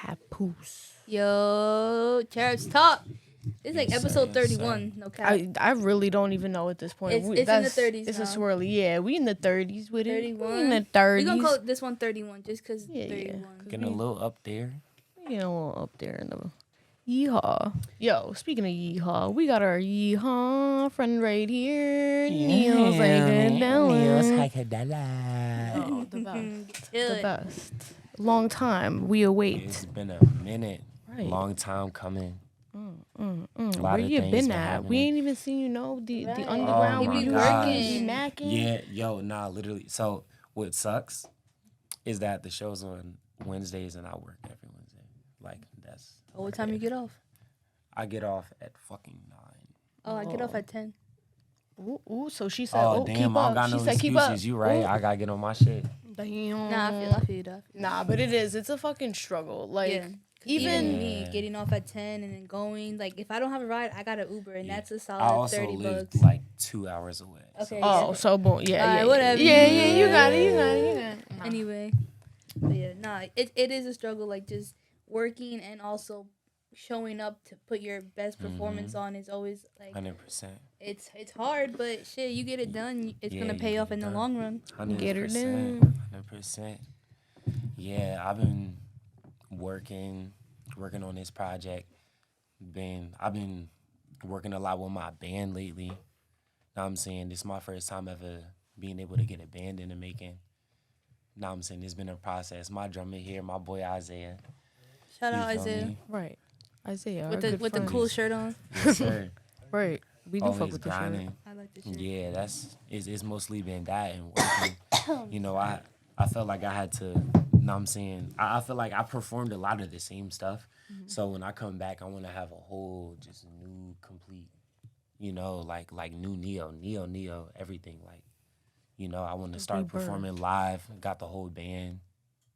Papoose. Yo, Cherubs talk. It's like Yes, episode sir, 31. No cap. I really don't even know at this point. It's in the 30s It's now. a swirly. Yeah, we in the 30s with it. 31. We in the 30s. We're going to call this one 31 just because Yeah, 31. Getting a little up there. You know, up there in the yeehaw. Yo, speaking of yeehaw, we got our yeehaw friend right here. Neil Cykedalik. Oh, the best. The best. Long time. We await. It's been a minute. Right. Long time coming. Where you been at? We ain't even seen you know the underground. You We be working, working. be macking. Yeah, yo, nah, literally. So what sucks is that the show's on Wednesdays and I work every Wednesday. Like that's. Oh, what time you get off? I get off at fucking 9. Oh, I get off at 10. Ooh, so she said, Oh, keep damn, I up. don't got She no said, keep up. excuses. You right. Ooh. I gotta get on my shit. Damn. Nah, I feel that. Nah, but it is. It's a fucking struggle. Like, Yeah. even me getting off at 10 and then going, like, if I don't have a ride, I got an Uber, and that's a I solid also 30 live bucks. like 2 hours away. Okay. oh, so boom. Yeah, Alright, yeah, whatever. Yeah, you got it. Nah. Anyway. But yeah, nah, it is a struggle, like, just working and also showing up to put your best performance on is always, like, 100%. it's hard, but shit, you get it done, it's Yeah, gonna you pay get off it in the done. long run. 100%. Get her done. 100%. Yeah, I've been working on this project. I've been working a lot with my band lately. Now I'm saying this is my first time ever being able to get a band in the making. Now I'm saying it's been a process. My drummer here, my boy Isaiah. Shout out You feel Isaiah. me? Right. Isaiah. With the cool shirt on. Yes, sir. Right. We do fuck Always with the shirt. grinding. I like the shirt. Yeah, it's mostly been that and working. You know, I felt like I had to, I'm saying, I feel like I performed a lot of the same stuff. So when I come back, I want to have a whole just new, complete, you know, like new Neo, everything. Like, you know, I want to start performing live. Got the whole band.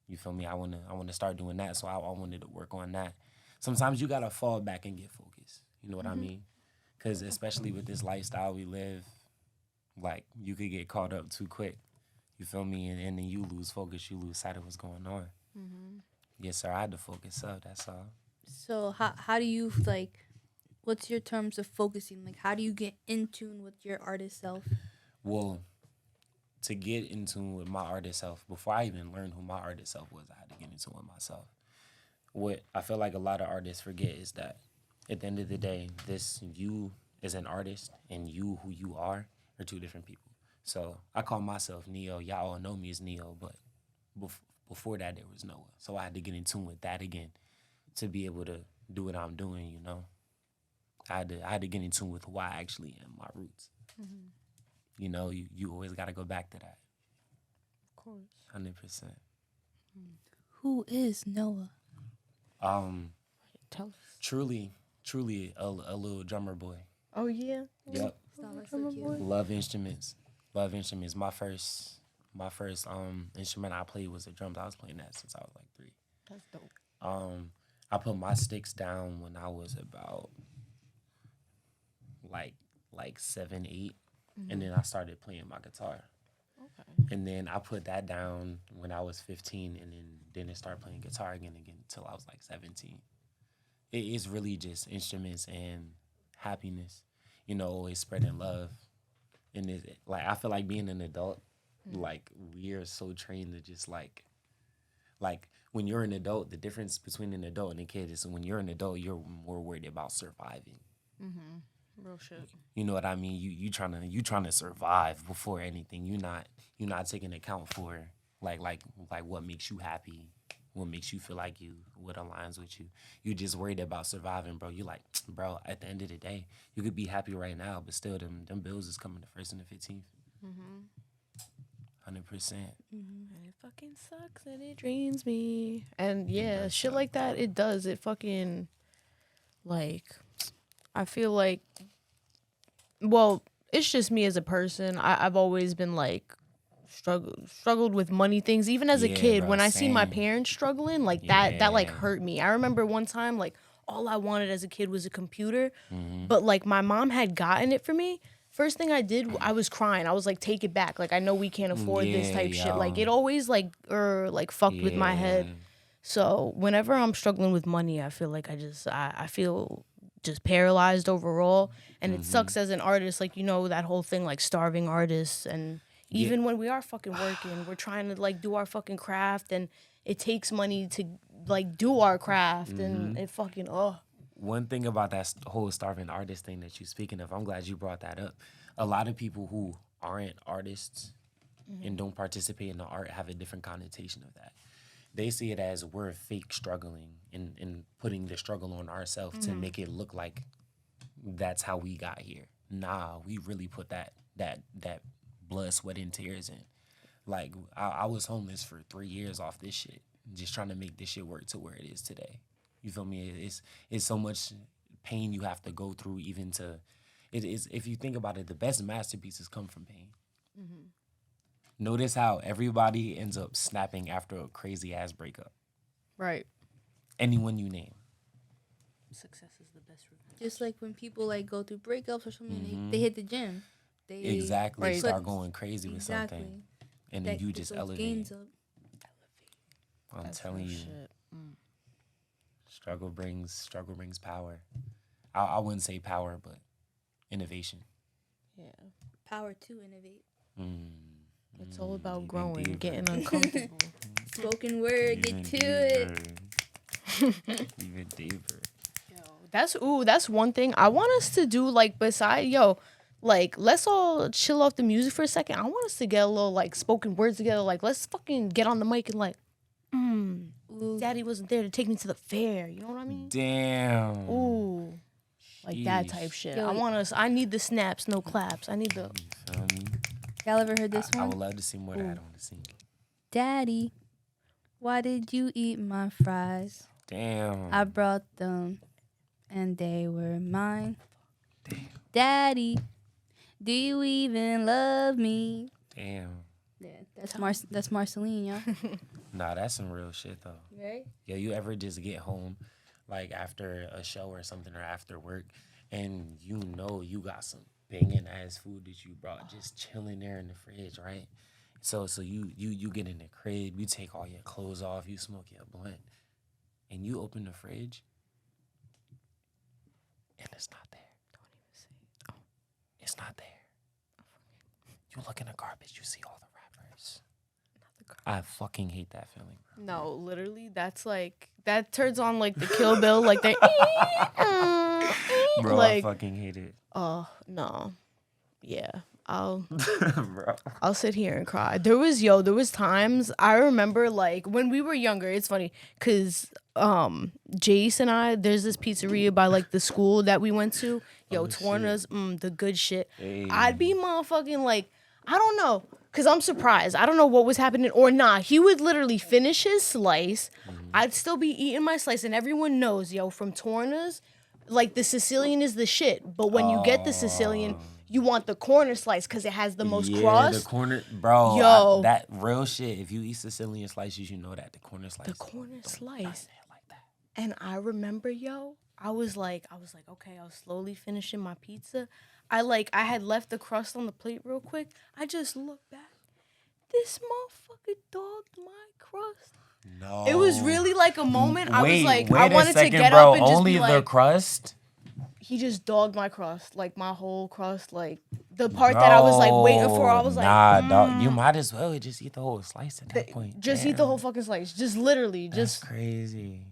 You feel me? I want to start doing that. So I wanted to work on that. Sometimes you gotta fall back and get focused. You know what I mean? Because especially with this lifestyle we live, like you could get caught up too quick. You feel me? And then you lose focus. You lose sight of what's going on. Yes, sir. I had to focus up. That's all. So how do you, like, what's your terms of focusing? Like, how do you get in tune with your artist self? Well, to get in tune with my artist self, before I even learned who my artist self was, I had to get in tune with myself. What I feel like a lot of artists forget is that at the end of the day, this you as an artist and you who you are two different people. So I call myself Neo. Y'all all know me as Neo, but before that there was Noah. So I had to get in tune with that again to be able to do what I'm doing, you know. I had to get in tune with who I actually am, my roots. You know, you always got to go back to that. Of course. 100%. Who is Noah? Tell us. Truly a little drummer boy. Oh, yeah? Yep. That's so cute. Love instruments. My first instrument I played was the drums. I was playing that since I was like 3. That's dope. I put my sticks down when I was about like 7, 8, and then I started playing my guitar. Okay. And then I put that down when I was 15, and then didn't start playing guitar again until I was like 17. It is really just instruments and happiness, you know, always spreading love. And it, like I feel like being an adult, like we are so trained to just like when you're an adult, the difference between an adult and a kid is when you're an adult, you're more worried about surviving. Real shit. You know what I mean? You trying to survive before anything. You're not taking account for like what makes you happy, what makes you feel like what aligns with you. You just worried about surviving, bro. You like, bro, at the end of the day, you could be happy right now, but still them bills is coming the 1st and the 15th. 100%. And it fucking sucks and it drains me. And yeah, shit like that, it does. It fucking, like, I feel like, well, it's just me as a person. I've always been like, struggled with money things. Even as a kid, bro, when I seen my same. parents struggling, like that like hurt me. I remember one time, like, all I wanted as a kid was a computer, but like my mom had gotten it for me. First thing I did, I was crying. I was like, take it back. Like, I know we can't afford this type shit. Like, it always like fucked with my head. So whenever I'm struggling with money, I feel like I feel just paralyzed overall, and it sucks as an artist. Like, that whole thing, like starving artists, and even when we are fucking working, we're trying to like do our fucking craft, and it takes money to like do our craft, and it fucking One thing about that whole starving artist thing that you're speaking of, I'm glad you brought that up. A lot of people who aren't artists and don't participate in the art have a different connotation of that. They see it as we're fake struggling and putting the struggle on ourselves to make it look like that's how we got here. Nah, we really put that blood, sweat, and tears in. Like, I was homeless for 3 years off this shit, just trying to make this shit work to where it is today. You feel me? It's so much pain you have to go through even to. It is, if you think about it, the best masterpieces come from pain. Notice how everybody ends up snapping after a crazy ass breakup. right. Anyone you name. Success is the best revenge. Just like when people like go through breakups or something, they hit the gym. They Exactly. Right. They start going crazy with something. And then you just elevate. Gains up. I'm That's telling real you. shit. Struggle brings power. I wouldn't say power, but innovation. Yeah. Power to innovate. It's all about even growing, deeper. getting uncomfortable. Spoken word, get Even to it. deeper. Even deeper. That's one thing I want us to do. Like, like, let's all chill off the music for a second. I want us to get a little like spoken words together. Like, let's fucking get on the mic and like, Daddy wasn't there to take me to the fair. You know what I mean? Damn. Ooh, like that type Sheesh. shit. Yo, I need the snaps, no claps. I need the. You feel me? Y'all ever heard this I one? would love to see more of that on the scene. Daddy, why did you eat my fries? Damn. I brought them, and they were mine. Daddy, do you even love me? Damn. Yeah, that's Marceline, y'all. Nah, that's some real shit though. Right? Yo, you ever just get home, like after a show or something, or after work, and you know you got some banging ass food that you brought just chilling there in the fridge, right? So you get in the crib, you take all your clothes off, you smoke your blunt, and you open the fridge, and it's not there. Don't even say it. It's not there. You look in the garbage, you see all the wrappers. I fucking hate that feeling, bro. No, literally, that's like that turns on like the Kill Bill, like they. Bro, like, I fucking hate it. oh no, yeah, Bro. I'll sit here and cry. There was times I remember like when we were younger. It's funny because Jace and I, there's this pizzeria by like the school that we went to. Yo, Torna's, the good shit. Hey. I'd be motherfucking like, I don't know, cause I'm surprised. I don't know what was happening or not. He would literally finish his slice. I'd still be eating my slice, and everyone knows, yo, from Torna's, like the Sicilian is the shit. But when you get the Sicilian, you want the corner slice because it has the most crust. The corner, bro. Yo. That real shit. If you eat Sicilian slices, you know that the corner slice. The corner slice. Like that. And I remember, yo, I was like, okay, I was slowly finishing my pizza. I had left the crust on the plate real quick. I just looked back. This motherfucker dogged my crust. No. It was really like a moment. I was like, wait I a wanted second, to get bro. up and just Only be the like, crust. he just dogged my crust, like my whole crust, like the part that I was like waiting for. I was like, nah, dog. You might as well just eat the whole slice at that point. just eat the whole fucking slice. Just literally, That's just crazy.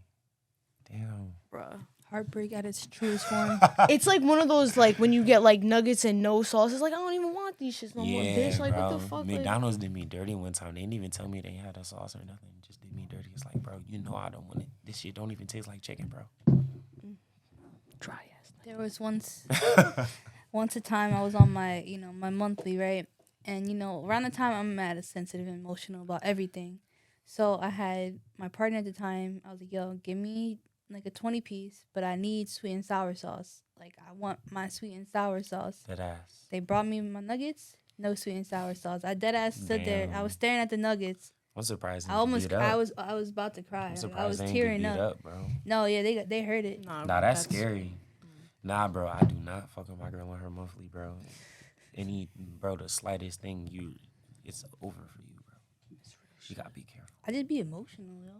Damn. bruh. Heartbreak at its truest form. It's like one of those like when you get like nuggets and no sauce. It's like I don't even want these shits no more, Yeah, bitch. Like bro. what the fuck? McDonald's did me dirty one time. They didn't even tell me they had a sauce or nothing. Just did me dirty. It's like, bro, you know I don't want it. This shit don't even taste like chicken, bro. Dry ass. There was once a time I was on my, my monthly, right? And, around the time I'm mad, sensitive and emotional about everything. So I had my partner at the time. I was like, yo, give me like a 20-piece, but I need sweet and sour sauce. Like, I want my sweet and sour sauce. That ass. They brought me my nuggets, no sweet and sour sauce. I dead ass stood there. I Damn. was staring at the nuggets. I'm surprised. I was about to cry. I'm I surprised was they ain't tearing get beat up. up, bro. No, yeah, they heard it. Nah, that's scary. Nah, bro, I do not fuck with my girl on her monthly, bro. The slightest thing, it's over for you, bro. You gotta be careful. I just be emotional, yo.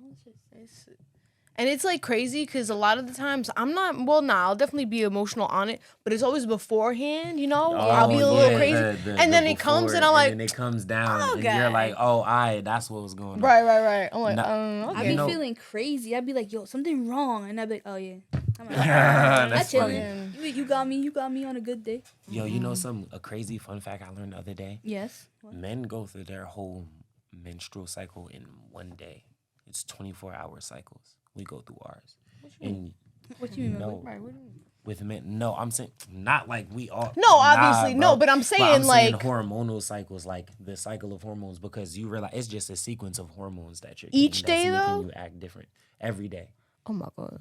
And it's like crazy because a lot of the times I'm not. Well, nah, I'll definitely be emotional on it, but it's always beforehand. You know, I'll be a little crazy, and then it comes, and I'm like, and then it comes down, and okay. you're like, oh, that's what was going on. Right. I'm like, I okay. be feeling crazy. I'd be like, yo, something wrong, and I'd be like, oh yeah. I'm like, That's I funny. chillin'. You got me on a good day. Yo, you know a crazy fun fact I learned the other day? Yes. What? Men go through their whole menstrual cycle in one day. It's 24-hour cycles. We go through ours. And What you mean? no, Right, what do you mean? with men, no, I'm saying not like we all. No, obviously, bro. no, but I'm saying like hormonal cycles, like the cycle of hormones, because you realize it's just a sequence of hormones that you're Each getting day, that's though? making you act different every day. oh my god.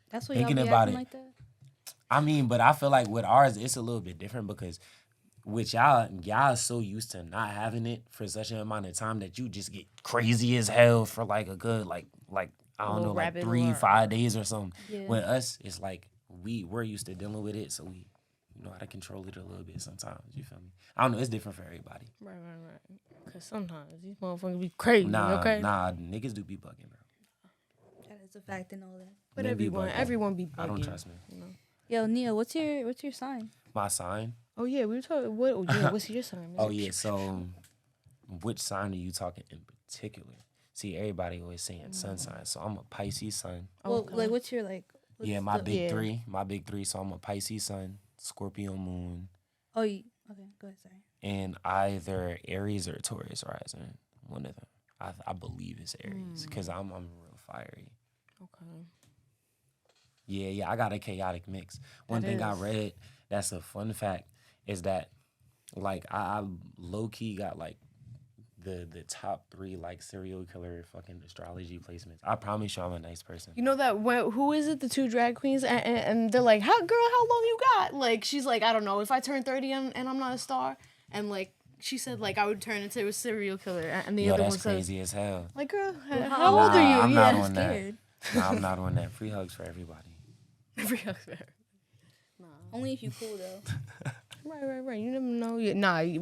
That's what Thinking y'all be about acting it. like that? I mean, but I feel like with ours, it's a little bit different because with y'all are so used to not having it for such an amount of time that you just get crazy as hell for like a good like I don't know, like 3-5 days or something. Yeah. With us, it's like we're used to dealing with it, so we know how to control it a little bit sometimes. You feel me? I don't know. It's different for everybody. Right. Because sometimes these motherfuckers be crazy. Nah, okay. niggas do be bugging, bro. That is a fact and all that. But Men be bugging. everyone be bugging. I don't trust me. You know? Yo, Nia, what's your sign? My sign? Oh yeah, we were talking. What's your sign? Oh yeah. So, which sign are you talking in particular? See, everybody always saying sun sign, so I'm a Pisces sun. Well, like, what's your like? What's Yeah, my the- big three. My big three. So I'm a Pisces sun, Scorpio moon, Oh, okay. Go ahead. Sorry. and either Aries or Taurus rising. One of them. I believe it's Aries because I'm real fiery. Okay. Yeah. I got a chaotic mix. One thing I read that's a fun fact is that like I low key got like the top 3 like serial killer fucking astrology placements. I promise you I'm a nice person. You know that who is it? The 2 drag queens, and they're like, how long you got? Like she's like, I don't know. If I turn 30 and I'm not a star, and like she said, like I would turn into a serial killer, and the other one that's said, crazy as hell. like girl, how old are you? I'm yeah. not on Scared. that. Nah, I'm not on that. Free hugs for everybody. Only if you cool though. Right. You never know.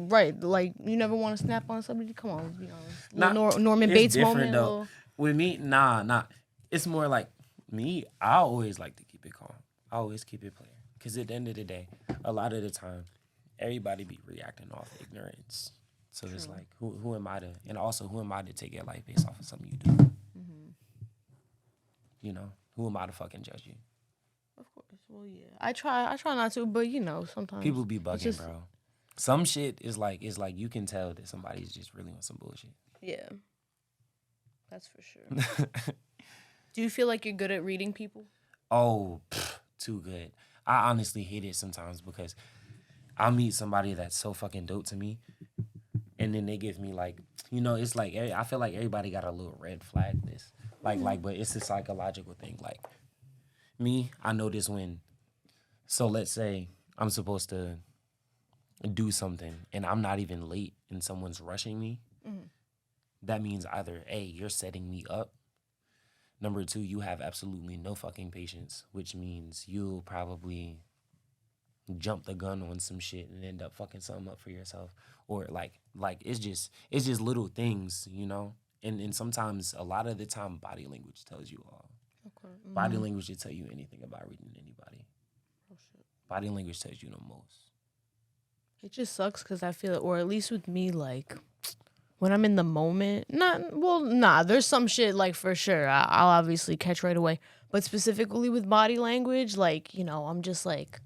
Right. Like you never want to snap on somebody. Come on, let's be honest. Nah, Norman it's Bates different, moment. though. Little... With me, nah. It's more like me. I always like to keep it calm. I always keep it playing. Because at the end of the day, a lot of the time, everybody be reacting off ignorance. So it's like, who am I to, and also who am I to take your life based off of something you do? Mm-hmm. You know, who am I to fucking judge you? Of course. Well, yeah. I try not to, but you know, sometimes People be bugging, bro. Some shit is like you can tell that somebody's just really on some bullshit. Yeah. That's for sure. Do you feel like you're good at reading people? Oh, too good. I honestly hate it sometimes because I'll meet somebody that's so fucking dope to me, and then they give me like, you know, it's like I feel like everybody got a little red flag this, like, but it's a psychological thing. Like me, I know this when. So let's say I'm supposed to do something and I'm not even late and someone's rushing me. Mm-hmm. That means either A, you're setting me up. Number 2, you have absolutely no fucking patience, which means you'll probably jump the gun on some shit and end up fucking something up for yourself. Or like it's just little things, you know? And sometimes, a lot of the time, body language tells you all. Okay. Mm-hmm. Body language will tell you anything about reading anybody. Oh, shit. Body language tells you the most. It just sucks because I feel, or at least with me, like, when I'm in the moment, there's some shit, like, for sure, I'll obviously catch right away. But specifically with body language, like, you know, I'm just like,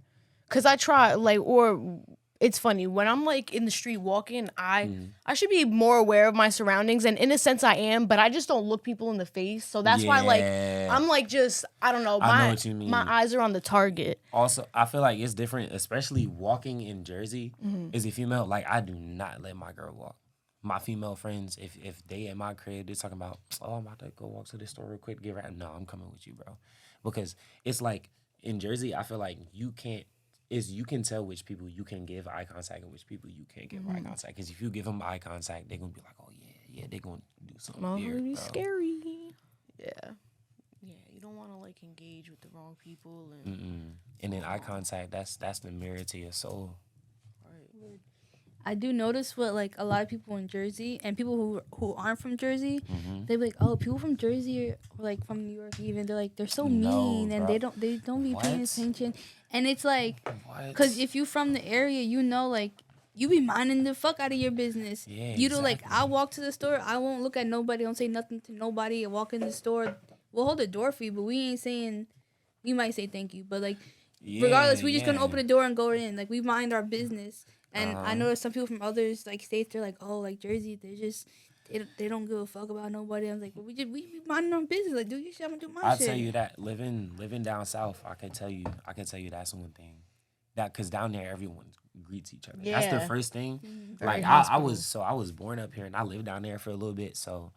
because I try, like, or it's funny, when I'm, like, in the street walking, I should be more aware of my surroundings, and in a sense I am, but I just don't look people in the face. So that's why, like, I'm, like, just, I don't know. I know what you mean. My eyes are on the target. Also, I feel like it's different, especially walking in Jersey as a female. Like, I do not let my girl walk. My female friends, if they at my crib, they're talking about, oh, I'm about to go walk to the store real quick, get right. No, I'm coming with you, bro. Because it's like, in Jersey, I feel like you can tell which people you can give eye contact and which people you can't give eye contact. Because if you give them eye contact, they're going to be like, oh, yeah, they're going to do something weird, It'd be bro. scary. Yeah, you don't want to, like, engage with the wrong people. And And then eye contact, that's the mirror to your soul. Right. I do notice what like a lot of people in Jersey and people who aren't from Jersey, Mm-hmm. they be like, oh, people from Jersey or like from New York even, they're like they're so No, mean and bro. they don't be paying What? attention, and it's like, What? cause if you from the area, you know like you be minding the fuck out of your business. Yeah, You know, like exactly. I walk to the store, I won't look at nobody, don't say nothing to nobody. I walk in the store, we'll hold the door for you, but we ain't saying. We might say thank you, but like regardless, we just gonna open the door and go in. Like we mind our business. And I noticed some people from others like states, they're like, oh, like Jersey, they're just they don't give a fuck about nobody. I was like, well, we be minding our business. Like, do your shit, I'm gonna do my shit. I'll tell you that living down south, I can tell you that's one thing. That because down there everyone greets each other. That's the Yeah. first thing. Very Like hospitable. I was born up here and I lived down there for a little bit, so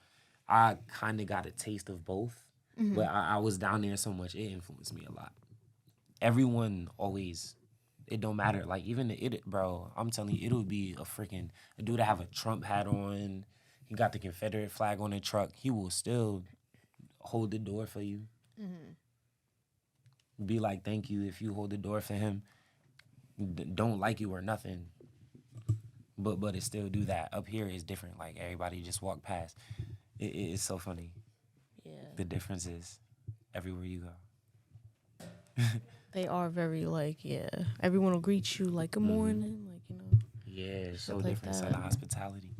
I kind of got a taste of both. But I was down there so much, it influenced me a lot. Everyone always, it don't matter. Like even bro, I'm telling you, it'll be a dude that have a Trump hat on. He got the Confederate flag on the truck. He will still hold the door for you. Be like, thank you if you hold the door for him. Don't like you or nothing. But it still do that. Up here is different. Like everybody just walk past. It's so funny. Yeah. The difference is everywhere you go. They are very like, yeah. Everyone will greet you like good morning, like, you know. Yeah, it's so like different. Southern that. hospitality.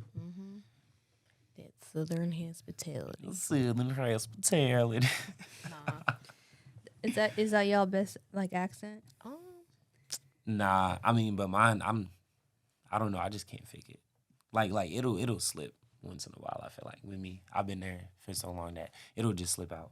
That Southern hospitality. Southern hospitality. Is that y'all best like accent? Nah, I mean, but mine, I don't know. I just can't fake it. Like it'll slip once in a while. I feel like with me, I've been there for so long that it'll just slip out.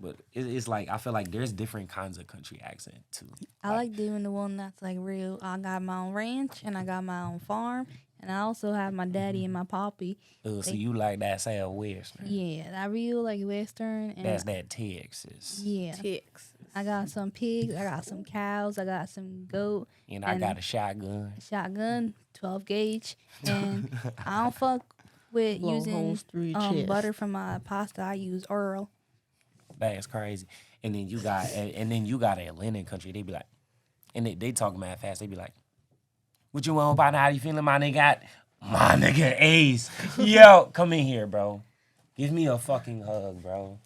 But it's like I feel like there's different kinds of country accent too. I like doing the one that's like real. I got my own ranch and I got my own farm, and I also have my daddy and my poppy. So you like that Southwestern? Yeah, that real like Western. And That's that Texas. yeah, Ticks. I got some pigs, I got some cows, I got some goat, And I got a shotgun. shotgun, 12 gauge, and I don't fuck with Blow using holes through your chest. butter from my pasta. I use Earl. That's crazy. And then you got Atlanta country. They be like, and they talk mad fast. They be like, "What you want, partner? How you feeling, my nigga? My nigga Ace, yo, come in here, bro. Give me a fucking hug, bro."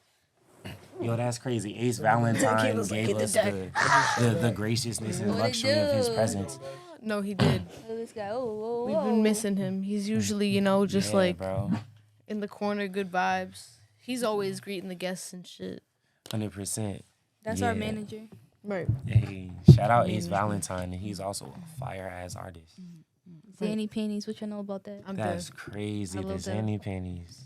Yo, that's crazy. Ace Valentine gave us the graciousness and luxury of his presence. No, he did. Oh, this guy, oh, We've been missing him. He's usually, you know, just Yeah, like bro, in the corner, good vibes. He's always greeting the guests and shit. 100%. That's our manager. Right. Hey, shout out Ace Valentine, and he's also a fire ass artist. Zanny Pennies, what you know about that? I'm That's dead. crazy. I The love that. Zanny pennies.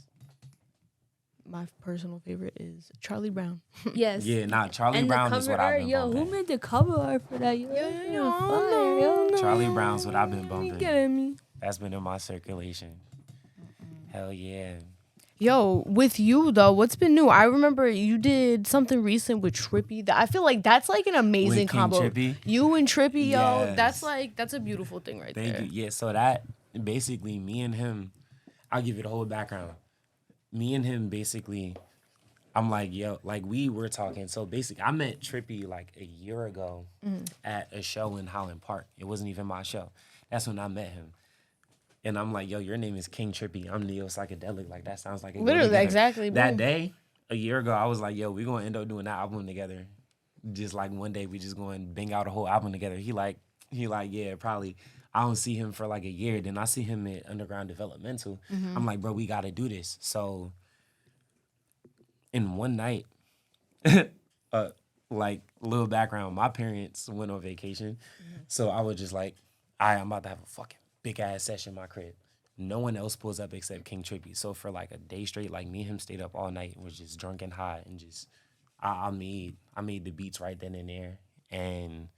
My personal favorite is Charlie Brown. Yes. Yeah, nah, Charlie And Brown the is cover what I've art, been yo, bumping. who made the cover art for that? Yo, fire, yo. Charlie Brown's what I've been bumping. Get at me. That's been in my circulation. Hell yeah. Yo, with you though, what's been new? I remember you did something recent with Trippy. I feel like that's like an amazing With King combo. Trippy? You and Trippy, yo, Yes. that's a beautiful thing right Thank there. you. Yeah, so that basically me and him, I'll give you the whole background. Me and him basically, I'm like, yo, like we were talking. So basically, I met Trippy like a year ago at a show in Highland Park. It wasn't even my show. That's when I met him. And I'm like, yo, your name is King Trippy. I'm Neo Cykedalik. Like, that sounds like it go Literally, together. exactly, That boom. day, a year ago, I was like, yo, we're going to end up doing that album together. Just like one day, we just going to bang out a whole album together. He like, yeah, probably. I don't see him for like a year. Then I see him at Underground Developmental. I'm like, bro, we got to do this. So in one night, like, little background, my parents went on vacation. So I was just like, all right, I'm about to have a fucking big ass session in my crib. No one else pulls up except King Trippy. So for like a day straight, like me and him stayed up all night and was just drunk and high and just I made the beats right then and there. And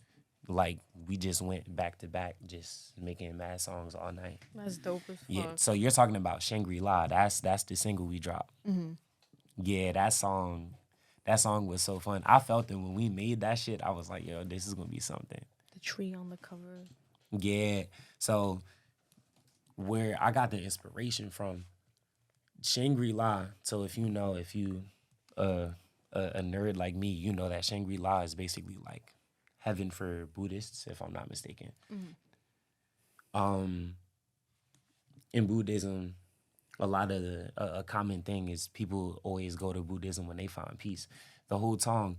like we just went back to back just making mad songs all night. That's dope as fuck. Yeah. So you're talking about Shangri-La. That's the single we dropped. Yeah, that song was so fun. I felt it when we made that shit. I was like, yo, this is gonna be something. The tree on the cover. Yeah. So where I got the inspiration from, Shangri-La. So if you a nerd like me, you know that Shangri-La is basically like heaven for Buddhists, if I'm not mistaken. In Buddhism, a lot of a common thing is people always go to Buddhism when they find peace. The whole song,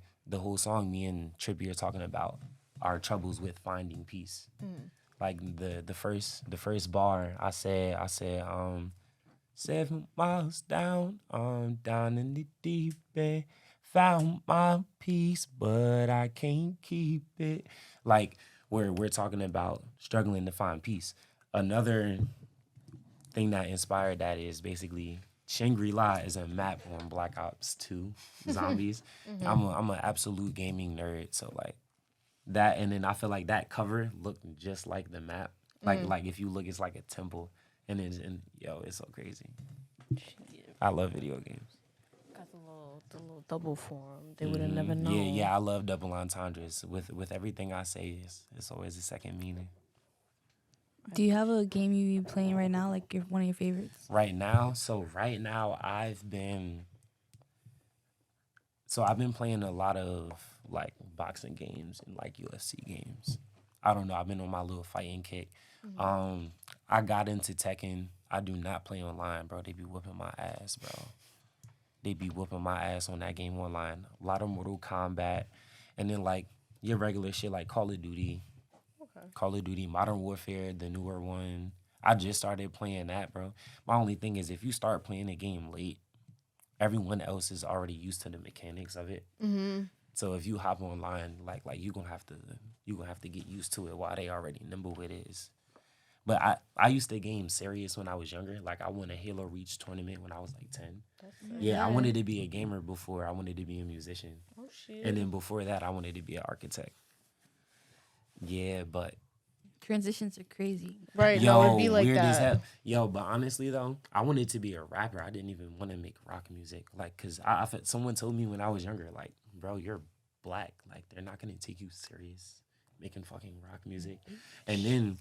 me and Trippy are talking about our troubles with finding peace. Like the first bar, I said 7 miles down, down in the deep end, found my peace, but I can't keep it. Like we're talking about struggling to find peace. Another thing that inspired that is basically Shangri-La is a map on Black Ops 2 Zombies. I'm an absolute gaming nerd, so like that, and then I feel like that cover looked just like the map. Like if you look, it's like a temple, and it's so crazy. I love video games. Got the little double form. They would have never known. Yeah, I love double entendres. With everything I say, it's always a second meaning. Do you have a game you be playing right now, like one of your favorites? Right now, I've been playing a lot of like boxing games and like UFC games. I don't know. I've been on my little fighting kick. I got into Tekken. I do not play online, bro. They be whooping my ass, bro. They be whooping my ass on that game online. A lot of Mortal Kombat, and then like your regular shit like Call of Duty. Call of Duty, Modern Warfare, the newer one. I just started playing that, bro. My only thing is if you start playing a game late, everyone else is already used to the mechanics of it. So if you hop online, like you gonna have to get used to it while they already nimble with it. But I used to game serious when I was younger. Like I won a Halo Reach tournament when I was like 10. Yeah, I wanted to be a gamer before I wanted to be a musician. Oh shit. And then before that, I wanted to be an architect. Yeah, but Transitions are crazy. Right, no, it'd be like weird as that. hell. Yo, but honestly though, I wanted to be a rapper. I didn't even want to make rock music. Like, cause I someone told me when I was younger, like, bro, you're black. Like, they're not gonna take you serious making fucking rock music. And then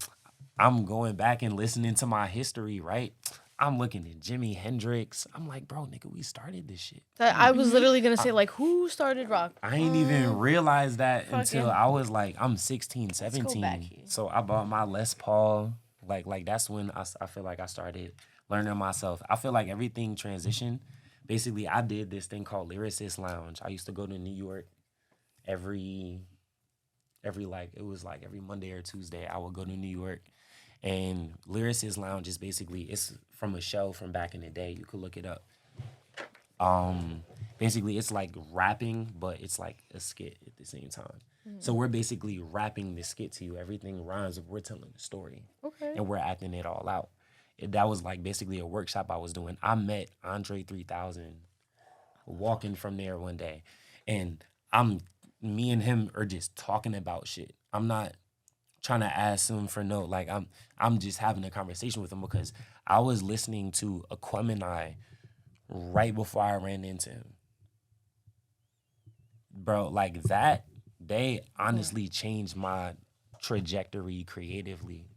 I'm going back and listening to my history, right? I'm looking at Jimi Hendrix. I'm like, bro, nigga, we started this shit. I was literally gonna say, like, who started rock? I ain't even realize that until fucking- I was like, I'm 16, 17. back here. So I bought my Les Paul. Like that's when I feel like I started learning myself. I feel like everything transitioned. Basically, I did this thing called Lyricist Lounge. I used to go to New York every Monday or Tuesday. I would go to New York. And Lyricist Lounge is basically, it's from a show from back in the day. You could look it up. Basically, it's like rapping, but it's like a skit at the same time. So we're basically rapping the skit to you. Everything rhymes. We're telling the story. Okay. And we're acting it all out. That was like basically a workshop I was doing. I met Andre 3000 walking from there one day. And me and him are just talking about shit. I'm not trying to ask him for no, like I'm just having a conversation with him because I was listening to Aquemini right before I ran into him. Bro, like that, they honestly changed my trajectory creatively.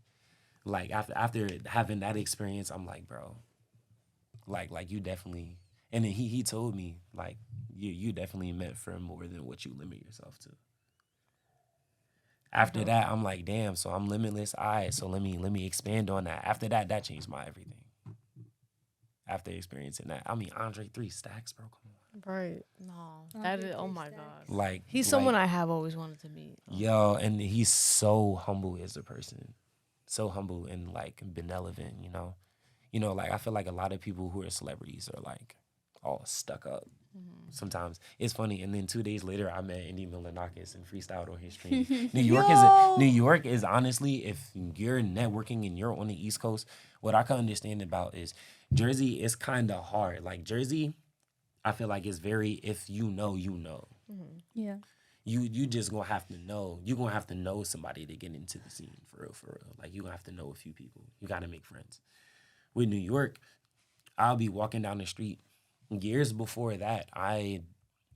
Like after having that experience, I'm like, bro, like you definitely, and then he told me, like, you definitely meant for more than what you limit yourself to. After that, I'm like, damn, so I'm limitless. All right, so let me expand on that. After that changed my everything. After experiencing that. I mean, Andre 3 Stacks, bro, come on. Right. No. That is, oh my God. Like He's someone I have always wanted to meet. Yo, and he's so humble as a person. So humble and like benevolent, you know? You know, like I feel like a lot of people who are celebrities are like all stuck up. Sometimes it's funny, and then 2 days later, I met Indy Milanakis and freestyled on his stream. New York is honestly, if you're networking and you're on the East Coast, what I can understand about is Jersey is kind of hard. Like Jersey, I feel like it's very if you know, you know. Yeah. You just gonna have to know. You gonna have to know somebody to get into the scene for real. Like you gonna have to know a few people. You gotta make friends. With New York, I'll be walking down the street. Years before that, I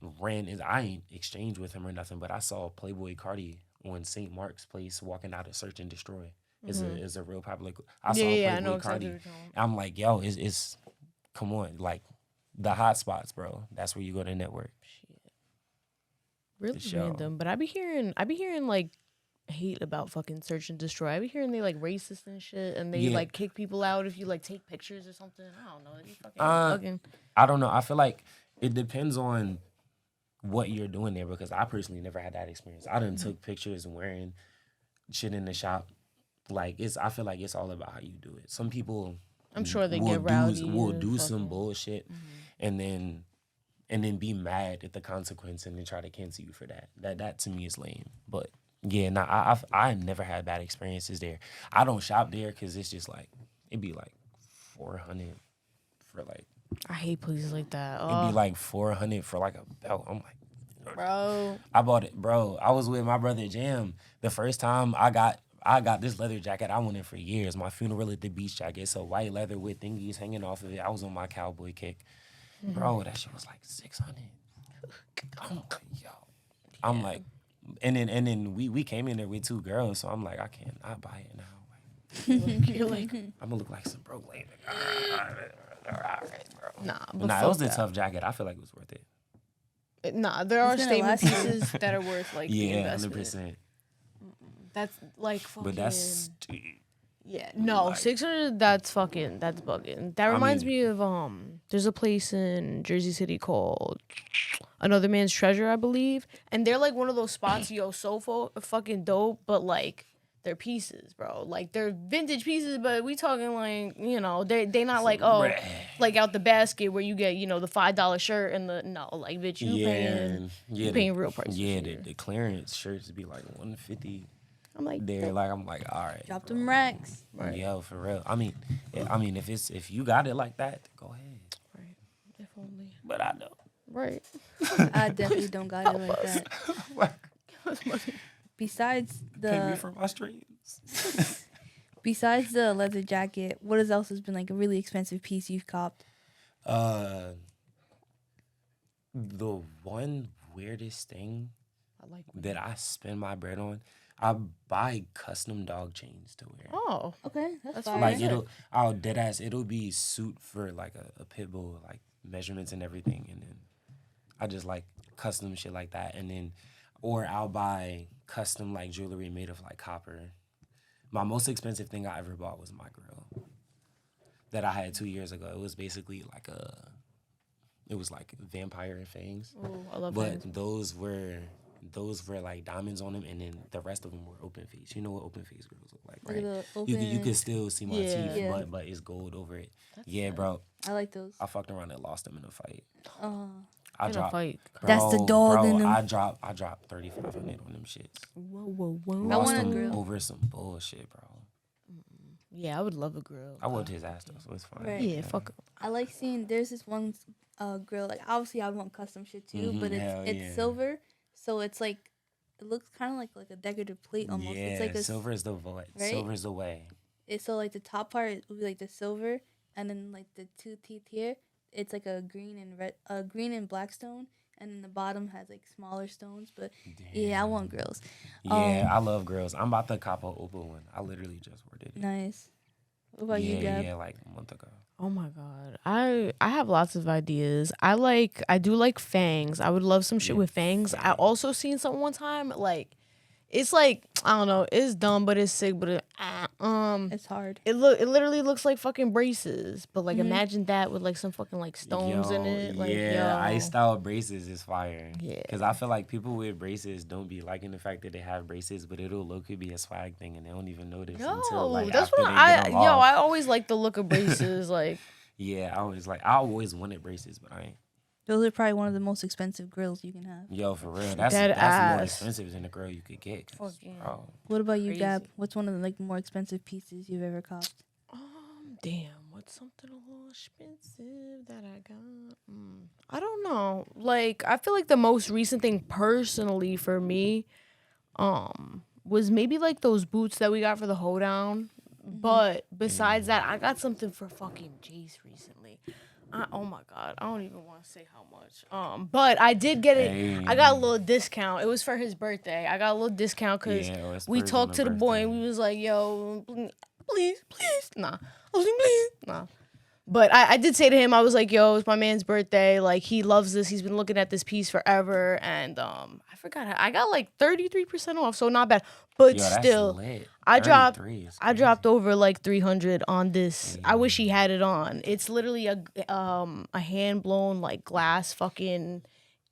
ain't exchanged with him or nothing, but I saw Playboy Cardi on St. Mark's Place walking out of Search and Destroy. Is a real popular. I saw Playboy I know Cardi. exactly I'm like, yo, it's come on, like the hot spots, bro. That's where you go to network. Shit. really show. random. But I be hearing like hate about fucking search and destroy. I be hearing they like racist and shit, and they like kick people out if you like take pictures or something. I don't know. They be fucking. I don't know. I feel like it depends on what you're doing there because I personally never had that experience. I done took pictures wearing shit in the shop. Like I feel like it's all about how you do it. Some people, I'm sure they get rowdy. Will do some bullshit, and then be mad at the consequence and then try to cancel you for that. That to me is lame. But yeah, I never had bad experiences there. I don't shop there because it's just like it'd be like $400 for like. I hate places like that. It'd be like $400 for like a belt. I'm like, bro. I bought it, bro. I was with my brother Jam. The first time I got this leather jacket. I wanted for years. My funeral at the beach jacket. It's a white leather with thingies hanging off of it. I was on my cowboy kick. Bro, that shit was like $600. I'm like, yo. I'm like, and then we came in there with 2 girls, so I'm like, I cannot buy it now. You're like, I'm gonna look like some broke lady. nah, it was a tough jacket. I feel like it was worth it. Nah, there are It's gonna statement last you. pieces that are worth like the Yeah, investment. 100%. That's like fucking. But that's yeah, no, like- 600. That's bugging. That reminds me of There's a place in Jersey City called Another Man's Treasure, I believe, and they're like one of those spots. So fucking dope, but like they're pieces, bro. Like they're vintage pieces, but we talking like they not like like out the basket where you get the $5 shirt and like bitch you paying real prices. Yeah, the clearance shirts be like $150. I'm like I'm like, all right. Drop them racks. Right. Yo, for real. I mean, if you got it like that, go ahead. Right, if only. But I don't. Right. I definitely don't got it like that. Besides Pay me the for my streams. besides the leather jacket, what else has been like a really expensive piece you've copped? The one weirdest thing that I spend my bread on, I buy custom dog chains to wear. Oh, Okay, that's That's fine. Like it'll be suit for like a pit bull, like measurements and everything, and then I just like custom shit like that, and then or I'll buy custom like jewelry made of like copper. My most expensive thing I ever bought was my grill that I had 2 years ago. It was basically like vampire fangs, I love but that. those were like diamonds on them, and then the rest of them were open face. You know what open face grills look like, right? Like You could still see my teeth, Yeah. but it's gold over it. Yeah, bro. I like those. I fucked around and lost them in a fight. In I a dropped. fight. That's the dog in them. I dropped $3,500 on them shits. Whoa. I Lost want a them grill. over some bullshit, bro. Yeah, I would love a grill. I whooped his ass though, so it's fine. Right. Yeah, fuck. I like seeing there's this one grill. Like obviously I want custom shit too, but hell it's yeah. silver, so it's like it looks kind of like a decorative plate almost. Yeah, It's like a silver is the way. right? Silver is the way. It's so like the top part would be like the silver, and then like the 2 teeth here, it's like a green and black stone, and then the bottom has like smaller stones. But yeah, I want grills. Yeah, I love grills. I'm about to cop a opal one. I literally just ordered it. Nice. What about you, Gab? Yeah, like a month ago. Oh my god, I have lots of ideas. I do like fangs. I would love some shit with fangs. I also seen something one time like. It's like I don't know. It's dumb, but it's sick. But It's hard. it literally looks like fucking braces. But like imagine that with like some fucking like stones in it. Like, iced out braces is fire. Yeah. Because I feel like people with braces don't be liking the fact that they have braces, but it'll low-key be a swag thing, and they don't even notice until like that's after what they get them off. I always like the look of braces. Like Yeah, I always wanted braces, but I ain't. Those are probably one of the most expensive grills you can have. Yo, for real, that's Dead more ass. expensive than the grill you could get. 'Cause, Fuck yeah. bro, What about you, Crazy. Gab? What's one of the like more expensive pieces you've ever copped? damn, what's something a little expensive that I got? I don't know. Like I feel like the most recent thing personally for me, was maybe like those boots that we got for the hoedown. But besides that, I got something for fucking Jace recently. Oh my god, I don't even want to say how much. But I did get it. Hey. I got a little discount. It was for his birthday. I got a little discount because Yeah, it's we first talked on to the the boy and birthday. we was like, "Yo, please, nah." I was like, "Please, nah." But I did say to him, I was like, yo, it's my man's birthday. Like, he loves this. He's been looking at this piece forever. And I forgot. I got like 33% off, so not bad. But Yo, that's still, lit. I dropped 33 is I dropped over like 300 on this. I wish he Yeah. had it on. It's literally a hand blown like glass fucking.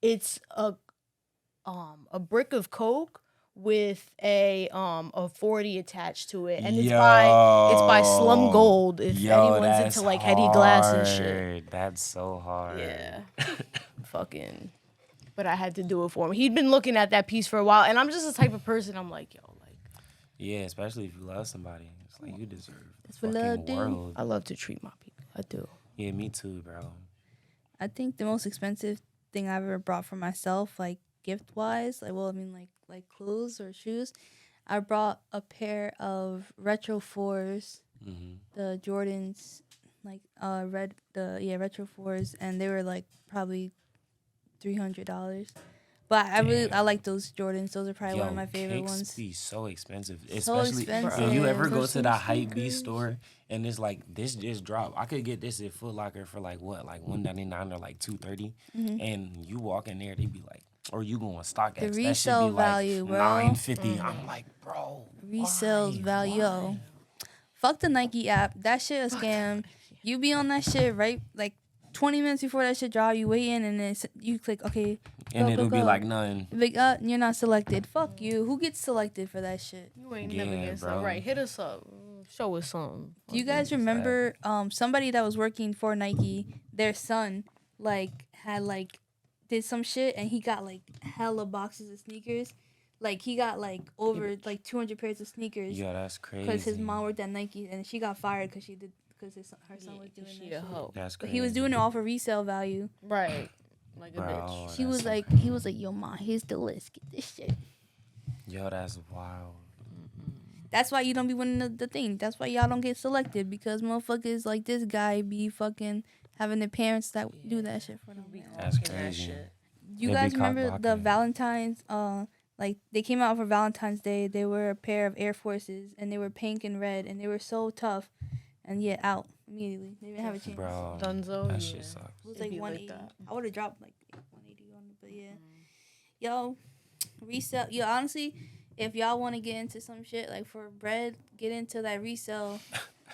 It's a brick of Coke with a 40 attached to it, and it's by Slum Gold. If anyone's that's into like heady glass and shit, hard. That's so hard. yeah, fucking. But I had to do it for him. He'd been looking at that piece for a while, and I'm just the type of person. I'm like, yo, like, Yeah, especially if you love somebody. It's like you deserve That's the what fucking love do. world. I love to treat my people. I do. Yeah, me too, bro. I think the most expensive thing I've ever brought for myself, like gift wise, like clothes or shoes. I brought a pair of retro fours, Hmm. the Jordans, like retro fours, and they were like probably $300. But I like those Jordans. Those are probably one of my favorite kicks ones. be so expensive, So especially expensive. if you ever For go to some the Hypebeast sneakers. store and it's like this just dropped. I could get this at Foot Locker for like what, like $199 or like $230, and you walk in there, they be like, or you go on StockX, The that should be resale like value, bro. $950. I'm like, bro, Resales value. Yo, fuck the Nike app. That shit a scam. You be on that shit right like 20 minutes before that shit drop. You wait in and then you click okay. and go, it'll go, be go. like nothing. Like, you're not selected. Fuck you. Who gets selected for that shit? You ain't never Yeah, getting bro. something right. Hit us up. Show us something. Do you guys remember somebody that was working for Nike, their son, like, had, like, did some shit and he got, like, hella boxes of sneakers? Like, he got, like, over, like, 200 pairs of sneakers. Yo, that's crazy. Because his mom worked at Nike and she got fired because her son was doing She that a shit. hoe. That's But crazy. he was doing it all for resale value. Right. Like a Bro, bitch. He was that's so like, crazy. yo, ma, here's the list. Get this shit. Yo, that's wild. That's why you don't be winning the thing. That's why y'all don't get selected because motherfuckers like this guy be fucking having their parents that do that shit for them. That's That crazy. shit. You They be guys remember the cock-blocking. Valentine's? Like they came out for Valentine's Day. They were a pair of Air Forces and they were pink and red and they were so tough, and yet out immediately. They didn't have a chance. Bro, Dunzo, that yeah. shit sucks. It was It'd like be like 180. that. I would have dropped like 180 on it, but yeah. Yo, resell. Yo, honestly, if y'all want to get into some shit like for bread, get into that resell.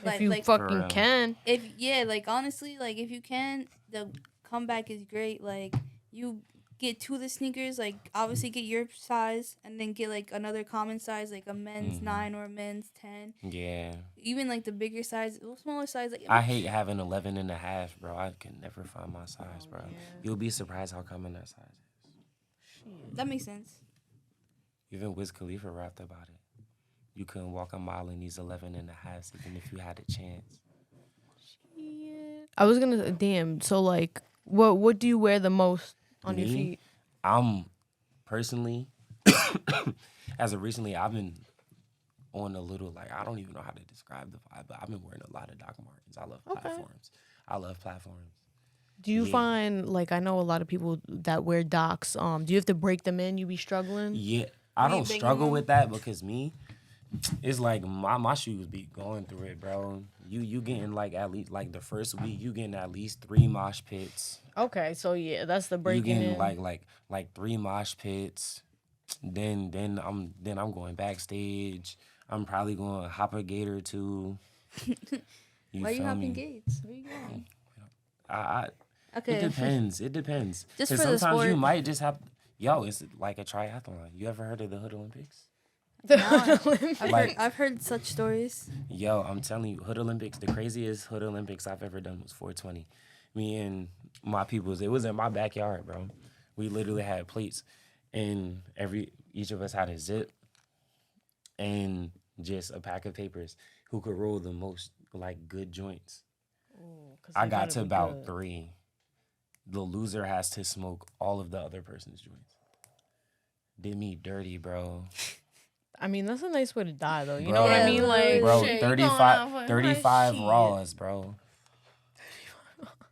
If you like For fucking real. can. if like honestly, like if you can, the comeback is great. Like you get two of the sneakers, like obviously get your size and then get like another common size, like a men's Mhm. 9 or a men's 10. Yeah. Even like the bigger size, smaller size. Like I hate having 11 and a half, bro. I can never find my size, bro. yeah. You'll be surprised how common that size is. that makes sense. Even Wiz Khalifa rapped about it. You couldn't walk a mile in these 11 and a halves even if you had a chance. I was gonna damn. So like, what do you wear the most on your Me? feet? I'm personally, as of recently, I've been on a little, like, I don't even know how to describe the vibe, but I've been wearing a lot of Doc Martens. I love Okay. platforms. I love platforms. Do you Yeah. find like I know a lot of people that wear docs? Do you have to break them in? You be struggling. Yeah, I you don't big struggle enough? with that because me, it's like my shoes be going through it, bro. You getting like at least like the first week you getting at least 3 mosh pits. Okay, so yeah, that's the You breaking getting in. like 3 mosh pits. Then I'm going backstage. I'm probably going to hop a gate or two. Why you feel hopping me? gates? Where you going? I Okay. It depends. It depends. Just 'Cause for the sometimes you sport. might just have. Yo, it's like a triathlon. You ever heard of the Hood Olympics? I've heard such stories. Yo, I'm telling you, Hood Olympics, the craziest Hood Olympics I've ever done was 420. Me and my peoples, it was in my backyard, bro. We literally had plates, and each of us had a zip and just a pack of papers. Who could roll the most like good joints? I got to about 3. The loser has to smoke all of the other person's joints. Did me dirty, bro. I mean, that's a nice way to die, though. You Bro. know what I Yeah, mean? Like, Bro, shit, you going out for 35 shit. raws, bro.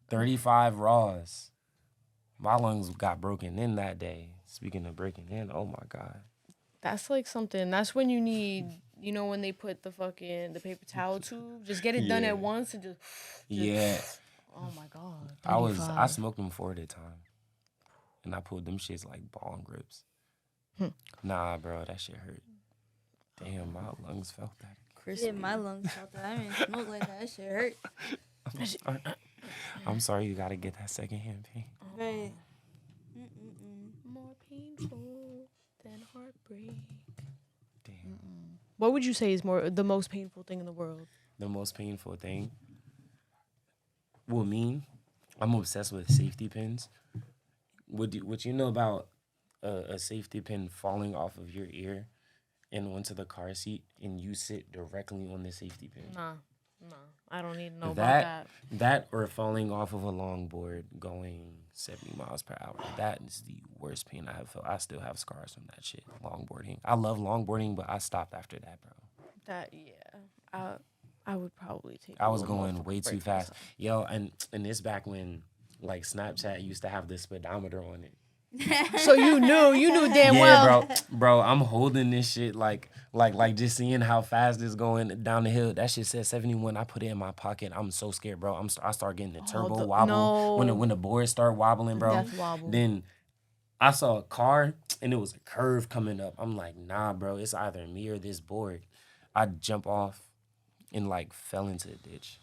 35 raws. My lungs got broken in that day. Speaking of breaking in, oh my God. That's like something. That's when you need you know when they put the paper towel tube, just get it done Yeah. at once and just Yeah. oh my god. I 35. smoked them 4 at a time. And I pulled them shits like ball grips. Hmm. Nah, bro, that shit hurt. Damn, my lungs felt that. crispy. Yeah, my lungs felt that. I didn't smoke like that. That shit hurt. I'm sorry you gotta get that secondhand pain. Right. More painful than heartbreak. Damn. What would you say is the most painful thing in the world? The most painful thing? Well, me, I'm obsessed with safety pins. What you know about a safety pin falling off of your ear and onto the car seat and you sit directly on the safety pin? Nah, I don't need to know that, about that. That or falling off of a longboard going 70 miles per hour. That is the worst pain I have felt. I still have scars from that shit. Longboarding. I love longboarding, but I stopped after that, bro. That yeah. I would probably take. I was going way too fast. Yo, and this back when like Snapchat used to have the speedometer on it. So you knew damn Yeah, well. bro, I'm holding this shit like just seeing how fast it's going down the hill. That shit said 71. I put it in my pocket. I'm so scared, bro. I start getting the turbo wobble when the boards start wobbling, bro. Death wobble. Then I saw a car and it was a curve coming up. I'm like, nah, bro, it's either me or this board. I jump off and like fell into the ditch.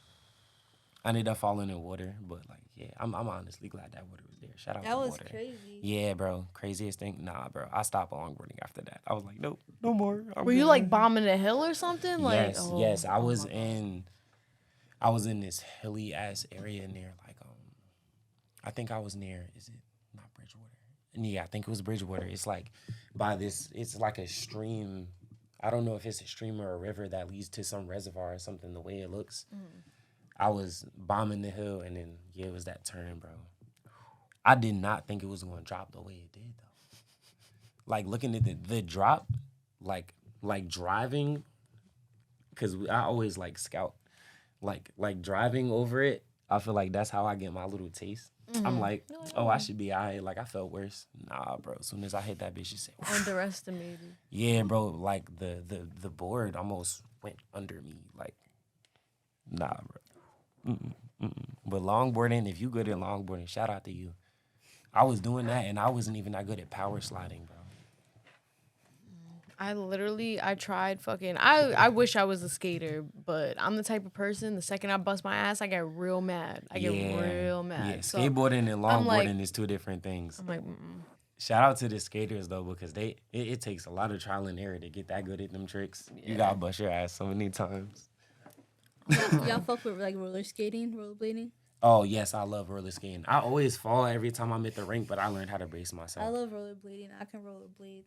I ended up falling in water, but like, yeah, I'm honestly glad that water was there. Shout out to water. That was crazy. Yeah, bro. Craziest thing? Nah, bro. I stopped longboarding after that. I was like, nope, no more. Were you like bombing a hill or something? Like, Yes. I was in this hilly ass area near like I think I was near. Is it not Bridgewater? Yeah, I think it was Bridgewater. It's like by this. It's like a stream. I don't know if it's a stream or a river that leads to some reservoir or something. The way it looks. I was bombing the hill, and then it was that turn, bro. I did not think it was going to drop the way it did, though. Like looking at the drop, like driving, because I always like scout, like driving over it. I feel like that's how I get my little taste. I'm like, oh, I should be alright. Like I felt worse. Nah, bro. As soon as I hit that bitch, she said, underestimated. yeah, bro. Like the board almost went under me. Like, nah, bro. But longboarding, if you good at longboarding, shout out to you. I was doing that, and I wasn't even that good at power sliding, bro. I tried fucking, I wish I was a skater, but I'm the type of person, the second I bust my ass, I get real mad. Yeah, so skateboarding and longboarding is two different things. I'm like, shout out to the skaters, though, because it takes a lot of trial and error to get that good at them tricks. Yeah. You gotta bust your ass so many times. Y'all fuck with like roller skating, rollerblading? Oh, yes, I love roller skating. I always fall every time I'm at the rink, but I learned how to brace myself. I love rollerblading. I can rollerblade.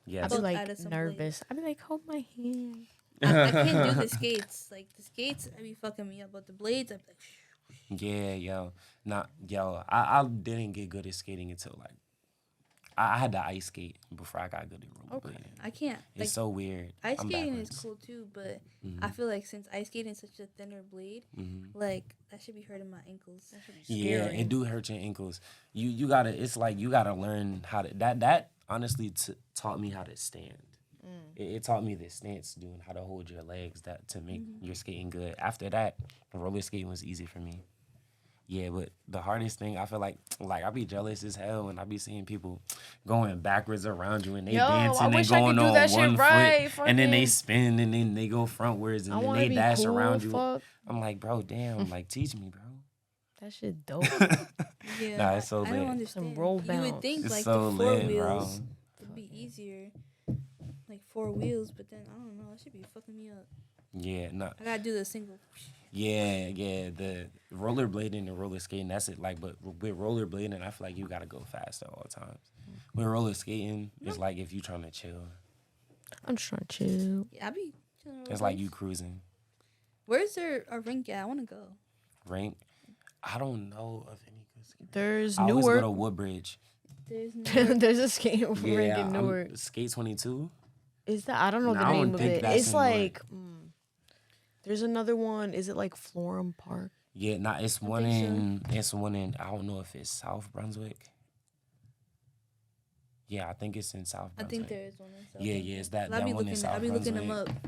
Yes. I'd be like nervous. I'd be like, hold my hand. I can't do the skates. Like the skates, I be fucking me up, but the blades, I'd be like, yeah, yo. I didn't get good at skating until like I had to ice skate before I got good at rollerblading. Okay. I can't. It's so weird. Ice skating is cool too, but I feel like since ice skating is such a thinner blade, like that should be hurting my ankles. That should be scary. Yeah, it do hurt your ankles. You gotta. It's like you gotta learn how to. That honestly taught me how to stand. It taught me the stance, doing how to hold your legs to make your skating good. After that, roller skating was easy for me. Yeah, but the hardest thing, I feel like I be jealous as hell when I be seeing people going backwards around you and they dancing and going on one foot and then they spin and then they go frontwards and then they dash around you. I'm like, bro, damn, like teach me, bro. That shit dope. Yeah, nah, it's so lit. I don't understand. Some roll bounce. You would think it's like so the 4 lit, wheels bro. would be easier, like 4 wheels, but then I don't know, it should be fucking me up. Yeah, no. I gotta do the single. Yeah, the rollerblading and roller skating, that's it. Like, but with rollerblading, I feel like you gotta go fast at all times. With roller skating, it's like if you trying to chill. I'm just trying to chill. Yeah, I be chilling. It's like you cruising. Where's there a rink at? I want to go. Rink? I don't know of any good skating. There's I Newark. always go to Woodbridge. There's a skating rink in Newark. Skate 22? Is that? I don't know the name of it. It's like there's another one. Is it like Florham Park? Yeah, it's one in I don't know if it's South Brunswick. Yeah, I think it's in South I think Brunswick. there is one in South. Yeah, it's that I'll be one in looking. South I'll be looking them Brunswick. up.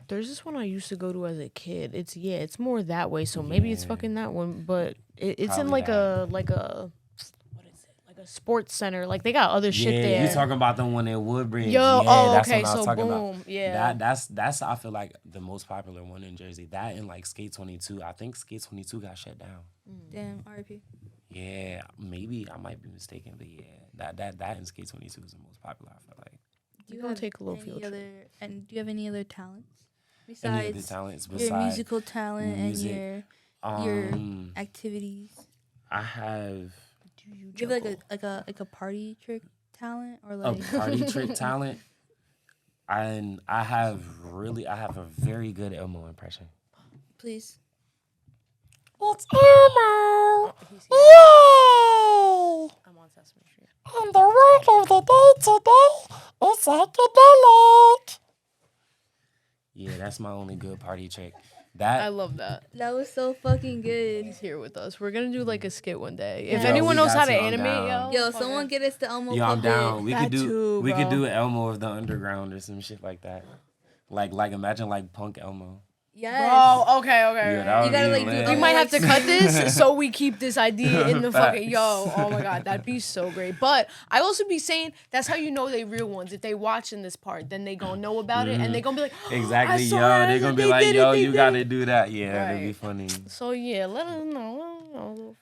There's this one I used to go to as a kid. It's more that way, so maybe it's Yeah. fucking that one. But it's in Probably like that. a what is it? Like a sports center. Like they got other shit Yeah, there. you talking about the one in Woodbridge. Yo, Yeah, oh, that's okay, what I was so talking boom, about. yeah. That's I feel like the most popular one in Jersey. That and like Skate 22. I think Skate 22 got shut down. Damn, R.I.P. Yeah, maybe I might be mistaken, but yeah, that and Skate 22 is the most popular. I feel like. Do you We're gonna have take a little any field other? trip. And do you have any other talents Any of the besides talents your besides musical talent music, and your activities? I have Do you Do you have juggle? like a party trick talent or a like party trick talent, and I have a very good Elmo impression. please? It's Elmo! He's here. Yay! I'm on Sesame Street. And the word of the day today is psychedelic. Yeah, that's my only good party trick. I That love that. That was so fucking good. He's here with us. We're gonna do like a skit one day. If Yo, anyone we knows got how to to, I'm animate, down. Yo, fuck someone it. get us the Elmo. Yo, I'm puppet. down. We That could do too, we could bro. do Elmo of the Underground or some shit like that. Like imagine like Punk Elmo. Yes. Bro, okay. Yeah, that would You gotta, be like, do lit. We Elmo might have to like- cut this so we keep this idea in the fucking Facts. oh my god, that'd be so great. But I also be saying that's how you know they real ones. If they watching this part, then they gonna know about it and they gonna be like, Exactly, I yo. saw it, They're gonna be they like, did it, yo, they you did gotta it. do that. Yeah, that'd be Right. funny. So yeah, let us know.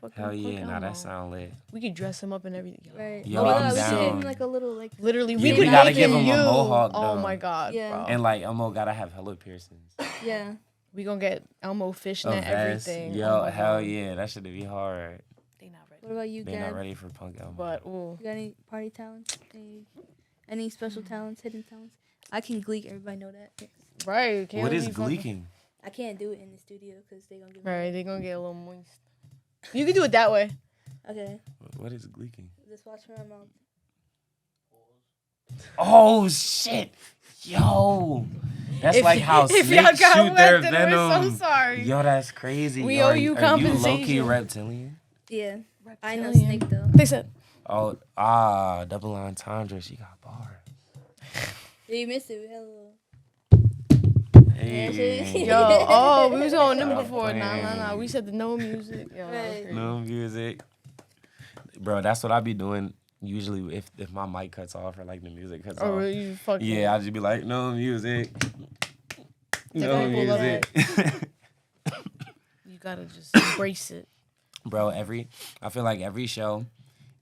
Fucking Hell yeah, Punk nah, Elmo. that sound lit. We could dress him up and everything. Yo. Right. Yo, Oh my I'm God, we should give down. him like a little like. Literally, Yeah, we we could gotta make give it him a you. mohawk, Oh though. my god, Yeah. bro. And like Elmo gotta have hella piercings. Yeah. We gonna get Elmo A fishnet vest. everything. Yo, Oh my hell God. yeah, that should be hard. They not ready. What about you, They're not Gab? ready for Punk Elmo. But ooh. You got any party talents? Any special talents, hidden talents? I can gleek. Everybody know that. Right. Can't What is be fucking- gleeking? I can't do it in the studio because they gonna get me. Right, they gonna get a little moist. You can do it that way. Okay. What is gleeking? Just watch my mouth. Oh shit, yo, that's like how if snakes y'all got shoot wet, their then venom. we're so sorry. Yo, that's crazy. We Yo, owe you are you low-key compensation. reptilian? Yeah. I know Reptilian. Snake though. They said Oh, double entendre. She got bar. Yeah, you missed it. We had a little. Hey. yo, oh, we was on them Stop before. Nah. playing. We said the no music. Yo, that was Right. crazy. No music, bro. That's what I be doing usually if my mic cuts off or like the music cuts Oh, off. really? You fucking Yeah, I just be like, no music, no Typical love music. You gotta just embrace it. Bro, I feel like every show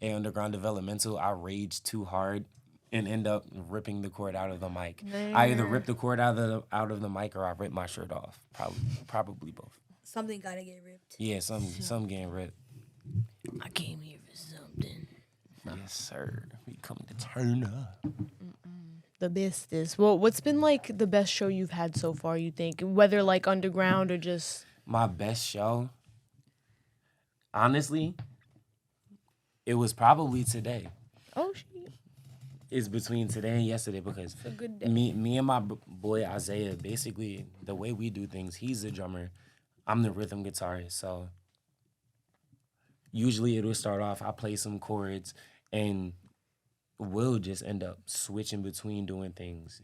in Underground Developmental, I rage too hard and end up ripping the cord out of the mic. I either rip the cord out of the mic or I rip my shirt off. Probably both. Something gotta get ripped. Yeah, some getting ripped. I came here for something. Yes, sir. We come to turn up. The bestest. Well, what's been like the best show you've had so far? You think, whether like underground or just My best show, honestly, it was probably today. oh shit, It's between today and yesterday because a good day. me and my boy Isaiah, basically the way we do things, he's the drummer, I'm the rhythm guitarist. So usually it will start off, I play some chords and we'll just end up switching between doing things,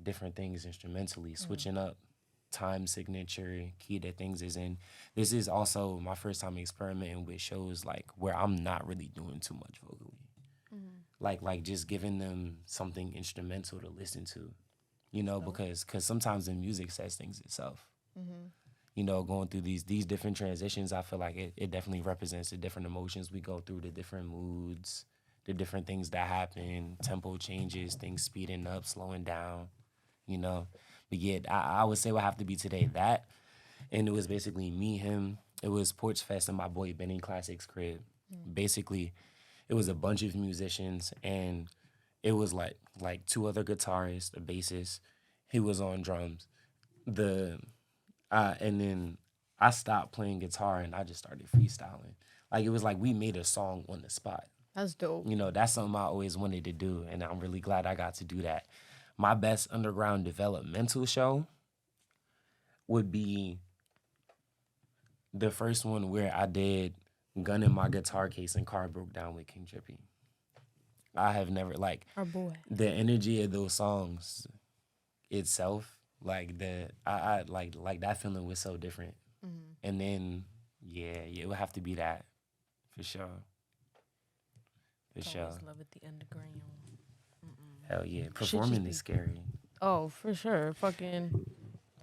different things instrumentally, switching up time signature, key that things is in. This is also my first time experimenting with shows like where I'm not really doing too much vocally. Like just giving them something instrumental to listen to, you know, because sometimes the music says things itself. You know, going through these different transitions, I feel like it definitely represents the different emotions we go through, the different moods, the different things that happen, tempo changes, things speeding up, slowing down, you know. But yeah, I would say it would have to be today that, and it was basically me, him. It was Porch Fest and my boy Benny Classics crib. Basically, it was a bunch of musicians, and it was like two other guitarists, a bassist. He was on drums. And then I stopped playing guitar and I just started freestyling. Like it was like we made a song on the spot. That's dope. You know, that's something I always wanted to do, and I'm really glad I got to do that. My best underground developmental show would be the first one where I did Gun in My Guitar Case and Car Broke Down with King Trippy. I have never like Our boy. the energy of those songs itself. Like I like that feeling was so different. And then it would have to be that for sure. For sure. Always love at the underground. Hell yeah, performing be- is scary. Oh, for sure. Fucking.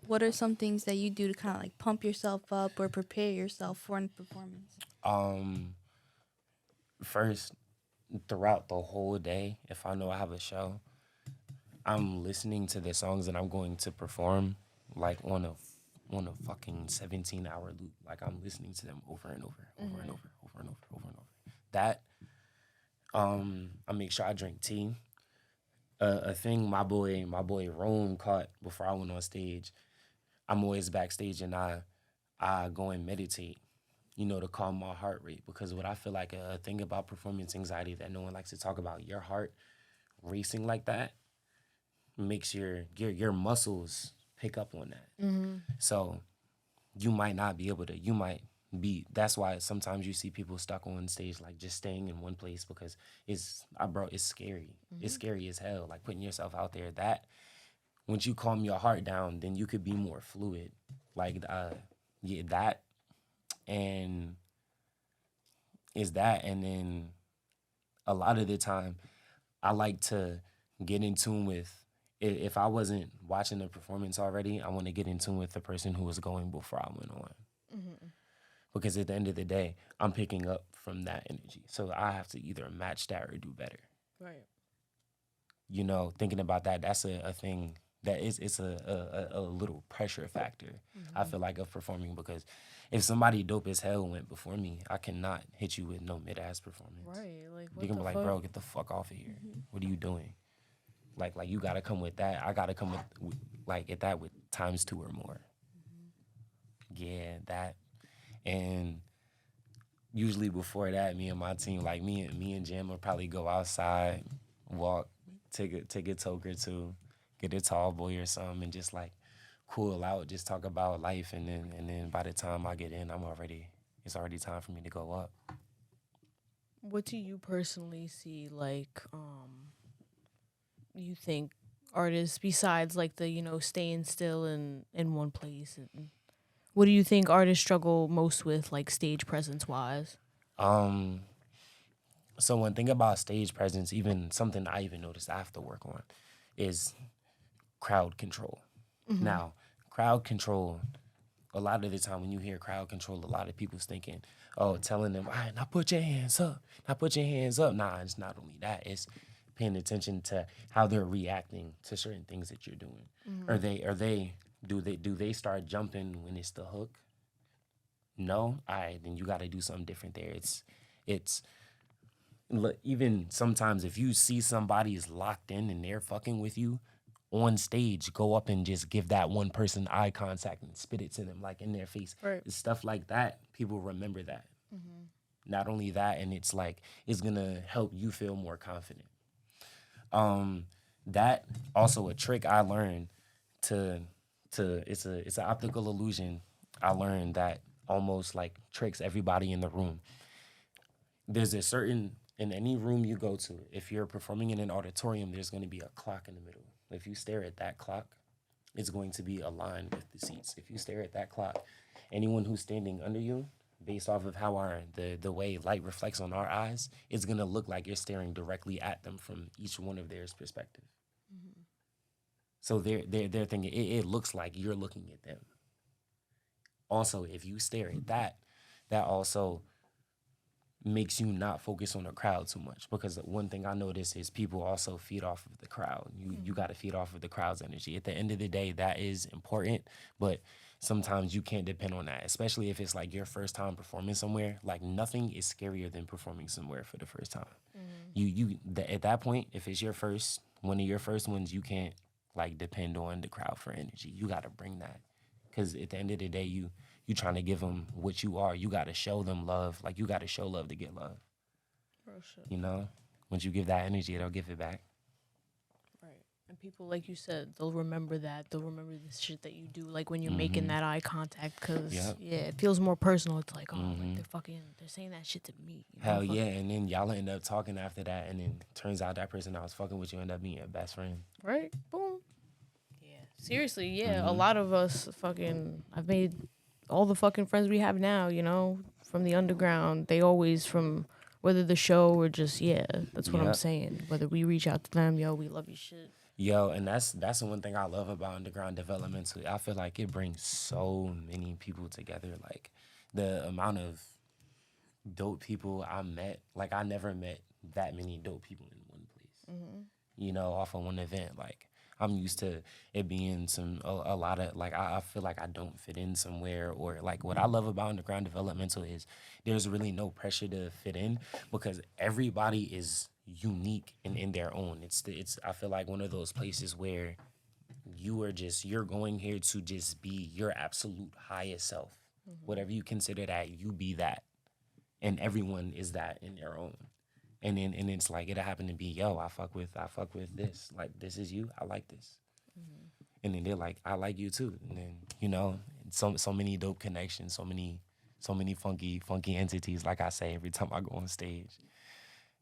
What are some things that you do to kind of like pump yourself up or prepare yourself for a performance? First, throughout the whole day, if I know I have a show, I'm listening to the songs that I'm going to perform like on a fucking 17-hour loop. Like I'm listening to them over and over, over and over, over and over, over and over. That I make sure I drink tea. A thing my boy Rome caught before I went on stage. I'm always backstage and I go and meditate, to calm my heart rate, because what I feel like a thing about performance anxiety that no one likes to talk about, your heart racing like that makes your muscles pick up on that. So you might not be able to, that's why sometimes you see people stuck on stage, like just staying in one place, because it's scary. It's scary as hell, like putting yourself out there. That once you calm your heart down, then you could be more fluid. Like, that and is that. And then a lot of the time, I like to get in tune with, if I wasn't watching the performance already, I want to get in tune with the person who was going before I went on. Because at the end of the day, I'm picking up from that energy. So I have to either match that or do better. Right. Thinking about that, that's a thing that it's a little pressure factor, I feel like, of performing, because if somebody dope as hell went before me, I cannot hit you with no mid-ass performance. Right. Like, what You can the be like, fuck? bro, get the fuck off of here. What are you doing? Like you gotta come with that. I gotta come with like at that with times 2 or more. Yeah, that. And usually before that, me and my team, like me and Jim will probably go outside, walk, take a toke or two, get a tall boy or something, and just like cool out, just talk about life. And then by the time I get in, it's already time for me to go up. What do you personally see, like, you think artists, besides like the, staying still in one place, and what do you think artists struggle most with, like stage presence wise? So one thing about stage presence, even something I even noticed I have to work on, is crowd control. Now, crowd control, a lot of the time when you hear crowd control, a lot of people's thinking, telling them, all right, now put your hands up. Now put your hands up. Nah, it's not only that. It's paying attention to how they're reacting to certain things that you're doing. Do they start jumping when it's the hook? No? All right, then you got to do something different there. It's even sometimes if you see somebody is locked in and they're fucking with you on stage, go up and just give that one person eye contact and spit it to them, like in their face. Right. Stuff like that, people remember that. Not only that, and it's like, it's gonna help you feel more confident. That also a trick I learned it's an optical illusion I learned that almost like tricks everybody in the room. There's a certain, in any room you go to, if you're performing in an auditorium, there's going to be a clock in the middle. If you stare at that clock, it's going to be aligned with the seats. If you stare at that clock, anyone who's standing under you, based off of how the way light reflects on our eyes, it's going to look like you're staring directly at them from each one of theirs perspective. So they're thinking it looks like you're looking at them. Also, if you stare at that also makes you not focus on the crowd too much, because one thing I notice is people also feed off of the crowd. You got to feed off of the crowd's energy. At the end of the day, that is important, but sometimes you can't depend on that, especially if it's like your first time performing somewhere. Like, nothing is scarier than performing somewhere for the first time. At that point, if it's one of your first ones, you can't like depend on the crowd for energy. You got to bring that, because at the end of the day, you trying to give them what you are. You got to show them love. Like, you got to show love to get love. Bro, shit. Once you give that energy, they'll give it back. Right. And people, like you said, they'll remember that. They'll remember the shit that you do, like when you're Mm-hmm. making that eye contact, because Yep. yeah, it feels more personal. It's like, oh, Mhm. like they're saying that shit to me. You know? Hell yeah, and then y'all end up talking after that, and then turns out that person that was fucking with you end up being your best friend. Right? Boom. Yeah. Seriously, yeah. A Mhm. lot of us I've made all the fucking friends we have now, you know, from the underground. They always from whether the show or just, yeah, that's what I'm Yep. saying. Whether we reach out to them, yo, we love you shit. Yo, and that's the one thing I love about underground developmental. I feel like it brings so many people together. Like the amount of dope people I met, like I never met that many dope people in one place. You know, off of one event. Like I'm used to it being a lot of like I feel like I don't fit in somewhere, or like what I love about underground developmental is there's really no pressure to fit in because everybody is unique and in their own. It's I feel like one of those places where you're going here to just be your absolute highest self. Whatever you consider that, you be that. And everyone is that in their own. And then it's like it happened to be, yo, I fuck with this. Like this is you. I like this. And then they're like, I like you too. And then, you know, so many dope connections, so many funky entities, like I say every time I go on stage.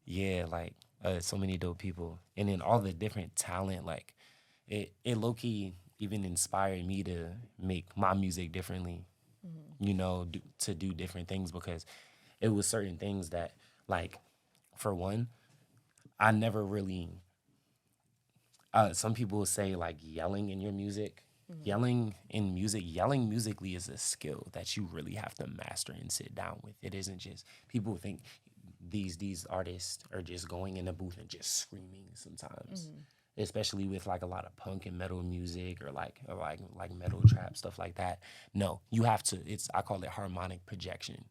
Yeah, like so many dope people. And then all the different talent, like it low key even inspired me to make my music differently. You know, to do different things because it was certain things that, like, for one, I never really. Some people say like yelling in your music, yelling musically is a skill that you really have to master and sit down with. It isn't just people think these artists are just going in the booth and just screaming sometimes. Especially with like a lot of punk and metal music or like metal trap stuff like that. No, you have to. I call it harmonic projection.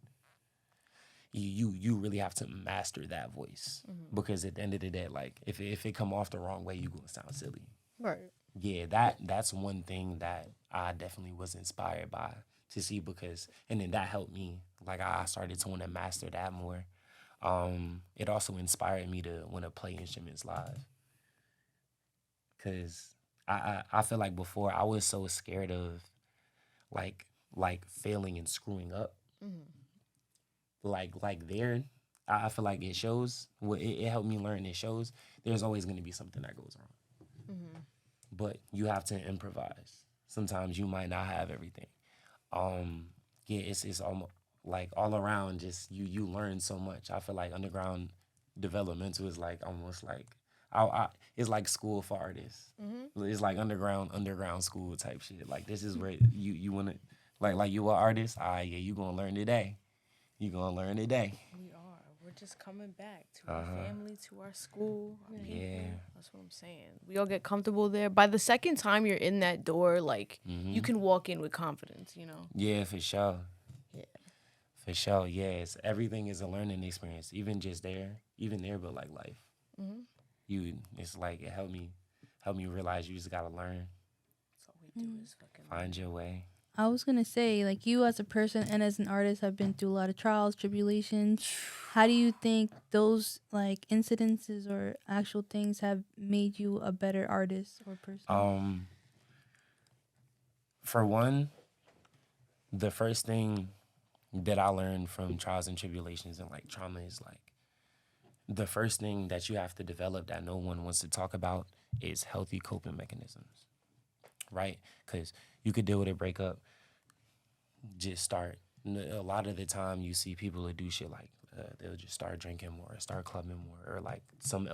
You really have to master that voice because at the end of the day, like if it come off the wrong way, you gonna sound silly. Right. Yeah, that's one thing that I definitely was inspired by to see because and then that helped me. Like I started to want to master that more. It also inspired me to want to play instruments live. Cause I feel like before I was so scared of like failing and screwing up. Like there, I feel like it shows. It helped me learn. It shows there's always going to be something that goes wrong, but you have to improvise. Sometimes you might not have everything. Yeah, it's almost like all around. Just you learn so much. I feel like underground developmental is like almost like it's like school for artists. It's like underground school type shit. Like this is where you want to like you an artist. Yeah, you gonna learn today. You gonna learn today. We are. We're just coming back to our family, to our school. Our people. Yeah. That's what I'm saying. We all get comfortable there. By the second time you're in that door, like you can walk in with confidence, you know? Yeah, for sure. Yeah. For sure. Yes. Everything is a learning experience. Even there, but like life. It's like it helped me realize you just gotta learn. That's all we do is fucking Find your way. I was gonna say, like, you as a person and as an artist have been through a lot of trials, tribulations. How do you think those like incidences or actual things have made you a better artist or person? For one, the first thing that I learned from trials and tribulations and like trauma is like the first thing that you have to develop that no one wants to talk about is healthy coping mechanisms, right? Because you could deal with a breakup, just start. A lot of the time you see people that do shit like they'll just start drinking more, start clubbing more, or like some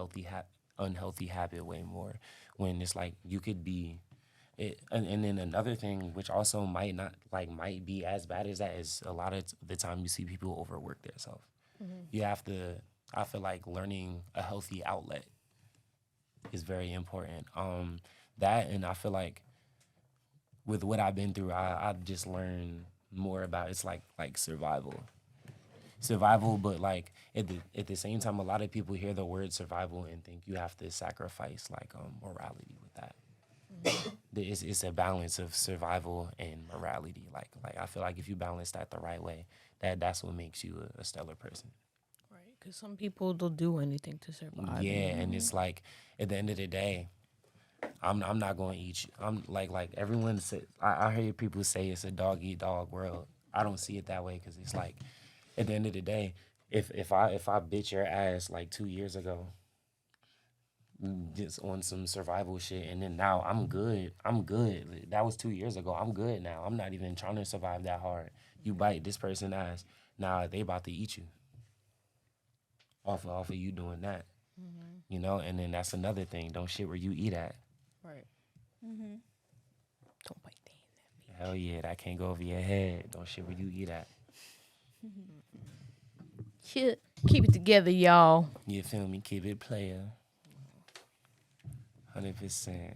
unhealthy habit way more. When it's like you could be, and then another thing which also might be as bad as that is a lot of the time you see people overwork themselves. You have to. I feel like learning a healthy outlet is very important. That and I feel like with what I've been through, I just learned more about it's like survival, but like at the same time, a lot of people hear the word survival and think you have to sacrifice like morality with that. It's a balance of survival and morality. Like I feel like if you balance that the right way, that's what makes you a stellar person. right. Because some people, they'll do anything to survive. Yeah, and it's like at the end of the day, I'm not going to eat you. I'm like everyone said. I hear people say it's a dog eat dog world. I don't see it that way because it's like at the end of the day, if I bit your ass like 2 years ago, just on some survival shit, and then now I'm good. I'm good. That was 2 years ago. I'm good now. I'm not even trying to survive that hard. You bite this person's ass, now they about to eat you. Off of you doing that, you know. And then that's another thing. Don't shit where you eat at. Right. Mm-hmm. Don't bite the hand. Hell yeah, that can't go over your head. Don't shit where you eat at. Shit. Keep it together, y'all. You feel me? Keep it player. 100%.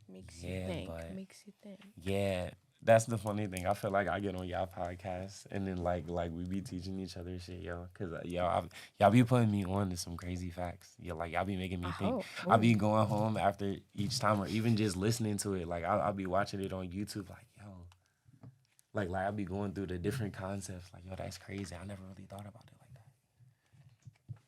Makes you Yeah, think. but- Makes you think. Yeah, that's the funny thing. I feel like I get on y'all podcast and then like we be teaching each other shit, yo. Cause y'all be putting me on to some crazy facts. Yeah, like y'all be making me think. I be going home after each time, or even just listening to it. Like I'll be watching it on YouTube. Like yo, like I'll be going through the different concepts. Like yo, that's crazy. I never really thought about it like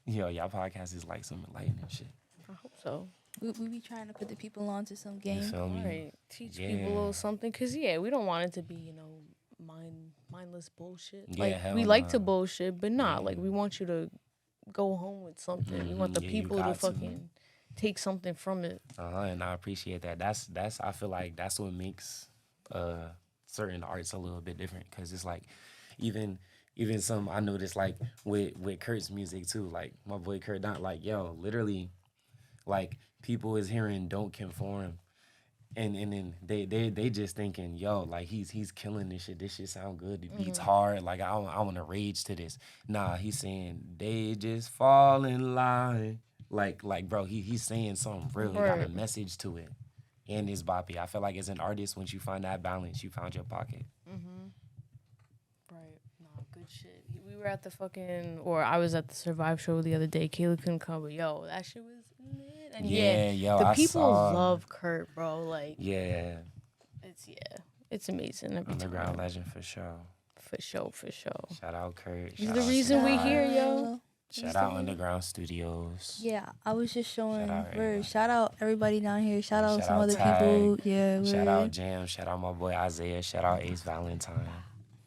that. Yo, y'all podcast is like some enlightening shit. I hope so. We be trying to put the people onto some You game. feel me? Right. Teach people a little something. Because, yeah, we don't want it to be, you know, mindless bullshit. Yeah, Like, hell we like to no. bullshit, but not. Yeah. Like, we want you to go home with something. We want the Yeah, you people to got to. fucking take something from it. And I appreciate that. That's I feel like that's what makes certain arts a little bit different, because it's like even some I noticed like with Kurt's music too. Like my boy Kurt, not like yo, literally, like people is hearing "Don't Conform," and then they just thinking yo, like he's killing this shit. This shit sound good. The beats hard. Like I want to rage to this. Nah, he's saying they just fall in line. Like bro, he's saying something real. He got a Right. message to it, and it's boppy. I feel like as an artist, once you find that balance, you found your pocket. Right. No, good shit. We were at the I was at the Survive show the other day. Kayla couldn't come, but yo, that shit was lit. And Yo, the I people saw. love Kurt, bro. Like, Yeah, it's amazing. Every underground time. legend for sure. For sure. Shout out Kurt. He's Shout the out reason we Survive. here, yo. Shout out Underground Studios. Yeah, I was just showing. Shout out everybody. Shout out everybody down here. Shout out Shout some out other Tag. people. Yeah, Shout word. out Jam. Shout out my boy Isaiah. Shout out Ace Valentine.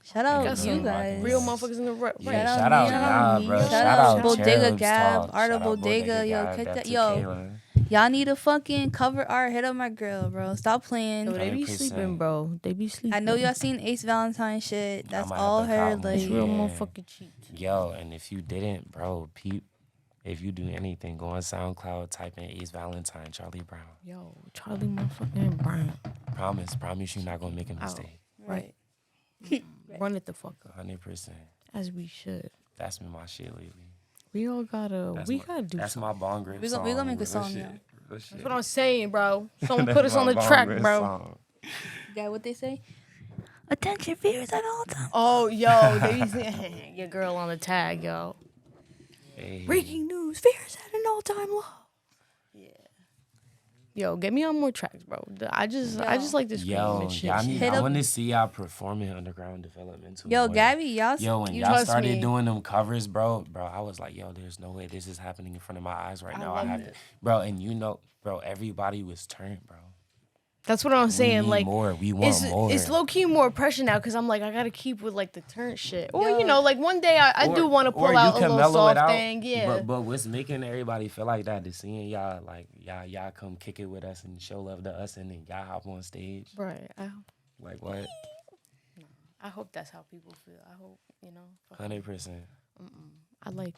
Shout out got you some guys. Real motherfuckers in the right. Yeah, Shout out shout out me. y'all, bro. Shout Shout out out Bodega Cherubs Gab, Talk. Art of Shout out Bodega. Yo, Gab, cut Def that. Yo, Tequila. y'all need a fucking cover art. Hit up my girl, bro. Stop playing. Yo, they be 100%. sleeping, bro. They be sleeping. I know y'all seen Ace Valentine shit. That's might all have to her. cop one. Like, It's real Yeah. motherfucking cheap. Yo, and if you didn't, bro, peep. If you do anything, go on SoundCloud, type in Ace Valentine, Charlie Brown. Yo, Charlie motherfucking Brown. Promise you're not gonna make a mistake. Right. Run it the fuck up. 100%. As we should. That's been my shit lately. We all gotta. gotta do. That's something. my bong grip We song. gonna make a Real song, shit. yeah. Real shit. That's what I'm saying, bro. Someone That's put us on my the bong track, grip bro. song. that what they say? Attention viewers at all times. Oh, yo, they be saying your girl on the tag, yo. Hey. Breaking news: Fears at an all-time low. Yeah. Yo, get me on more tracks, bro. I just like this scream Yo, and shit. y'all Hit I up- want to see y'all performing underground development too. Yo, more. Gabby, y'all. Yo, when you y'all trust started me. doing them covers, bro, I was like, yo, there's no way this is happening in front of my eyes right now. I have to, bro, and you know, bro, everybody was turned, bro. That's what I'm saying. We need Like, more. We want more. it's low key more pressure now because I'm like, I gotta keep with like the turn shit. Or you know, like one day I do want to or pull you out a can little mellow it soft out, thing. Yeah. But what's making everybody feel like that is seeing y'all like y'all come kick it with us and show love to us, and then y'all hop on stage. Right. Like what? I hope that's how people feel. I hope, you know. 100%. I like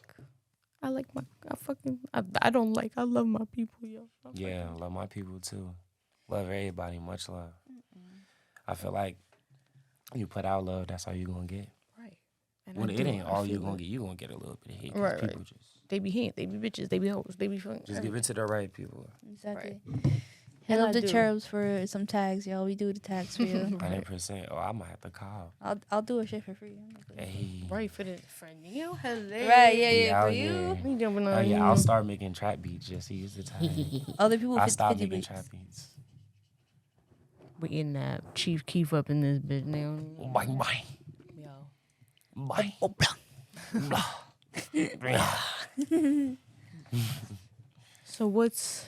my. I don't like. I love my people, yo. Yeah, love my people too. Love everybody. Much love. I feel like you put out love, that's all you gonna get. Right. And Well, I it do. ain't I all you feel gonna it. get. You gonna get a little bit of hate. 'Cause Right, people right. just They be hate. They be bitches. They be hoes. They be fucking. give it to the right people. Exactly. Right. Hit And up I the do. Cherubs for some tags, y'all. We do the tags for you. 100%. Oh, I might have to call. I'll do a shit for free. Hey. Right for the friend. You know, hello. Right, yeah, We yeah, for out you. here. We jumping on Oh yeah, you. I'll start making trap beats. Just use the time. Other people I 50, stopped 50 making beats. trap beats. We in that Chief Keef up in this bitch now. Bang bang Yo. bang. So what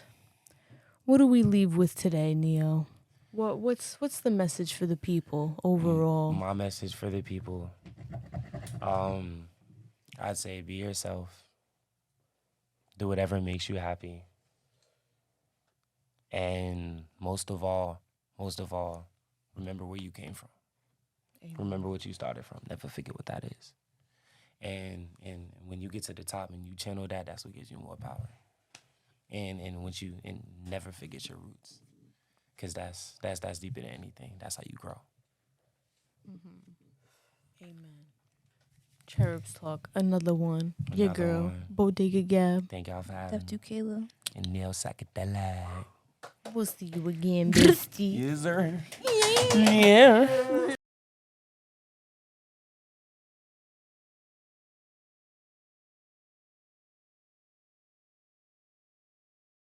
do we leave with today, Neo? What's the message for the people overall? My message for the people, I'd say be yourself. Do whatever makes you happy. And most of all, remember where you came from. Amen. Remember what you started from. Never forget what that is. And when you get to the top and you channel that, that's what gives you more power. And never forget your roots, because that's deeper than anything. That's how you grow. Amen. Cherubs Talk, another one. Your Another girl, one. Bodega Gab. Thank y'all for having Steph me. Kayla. And Neil Cykedalik. We'll see you again, bestie. Yes, sir. Yeah.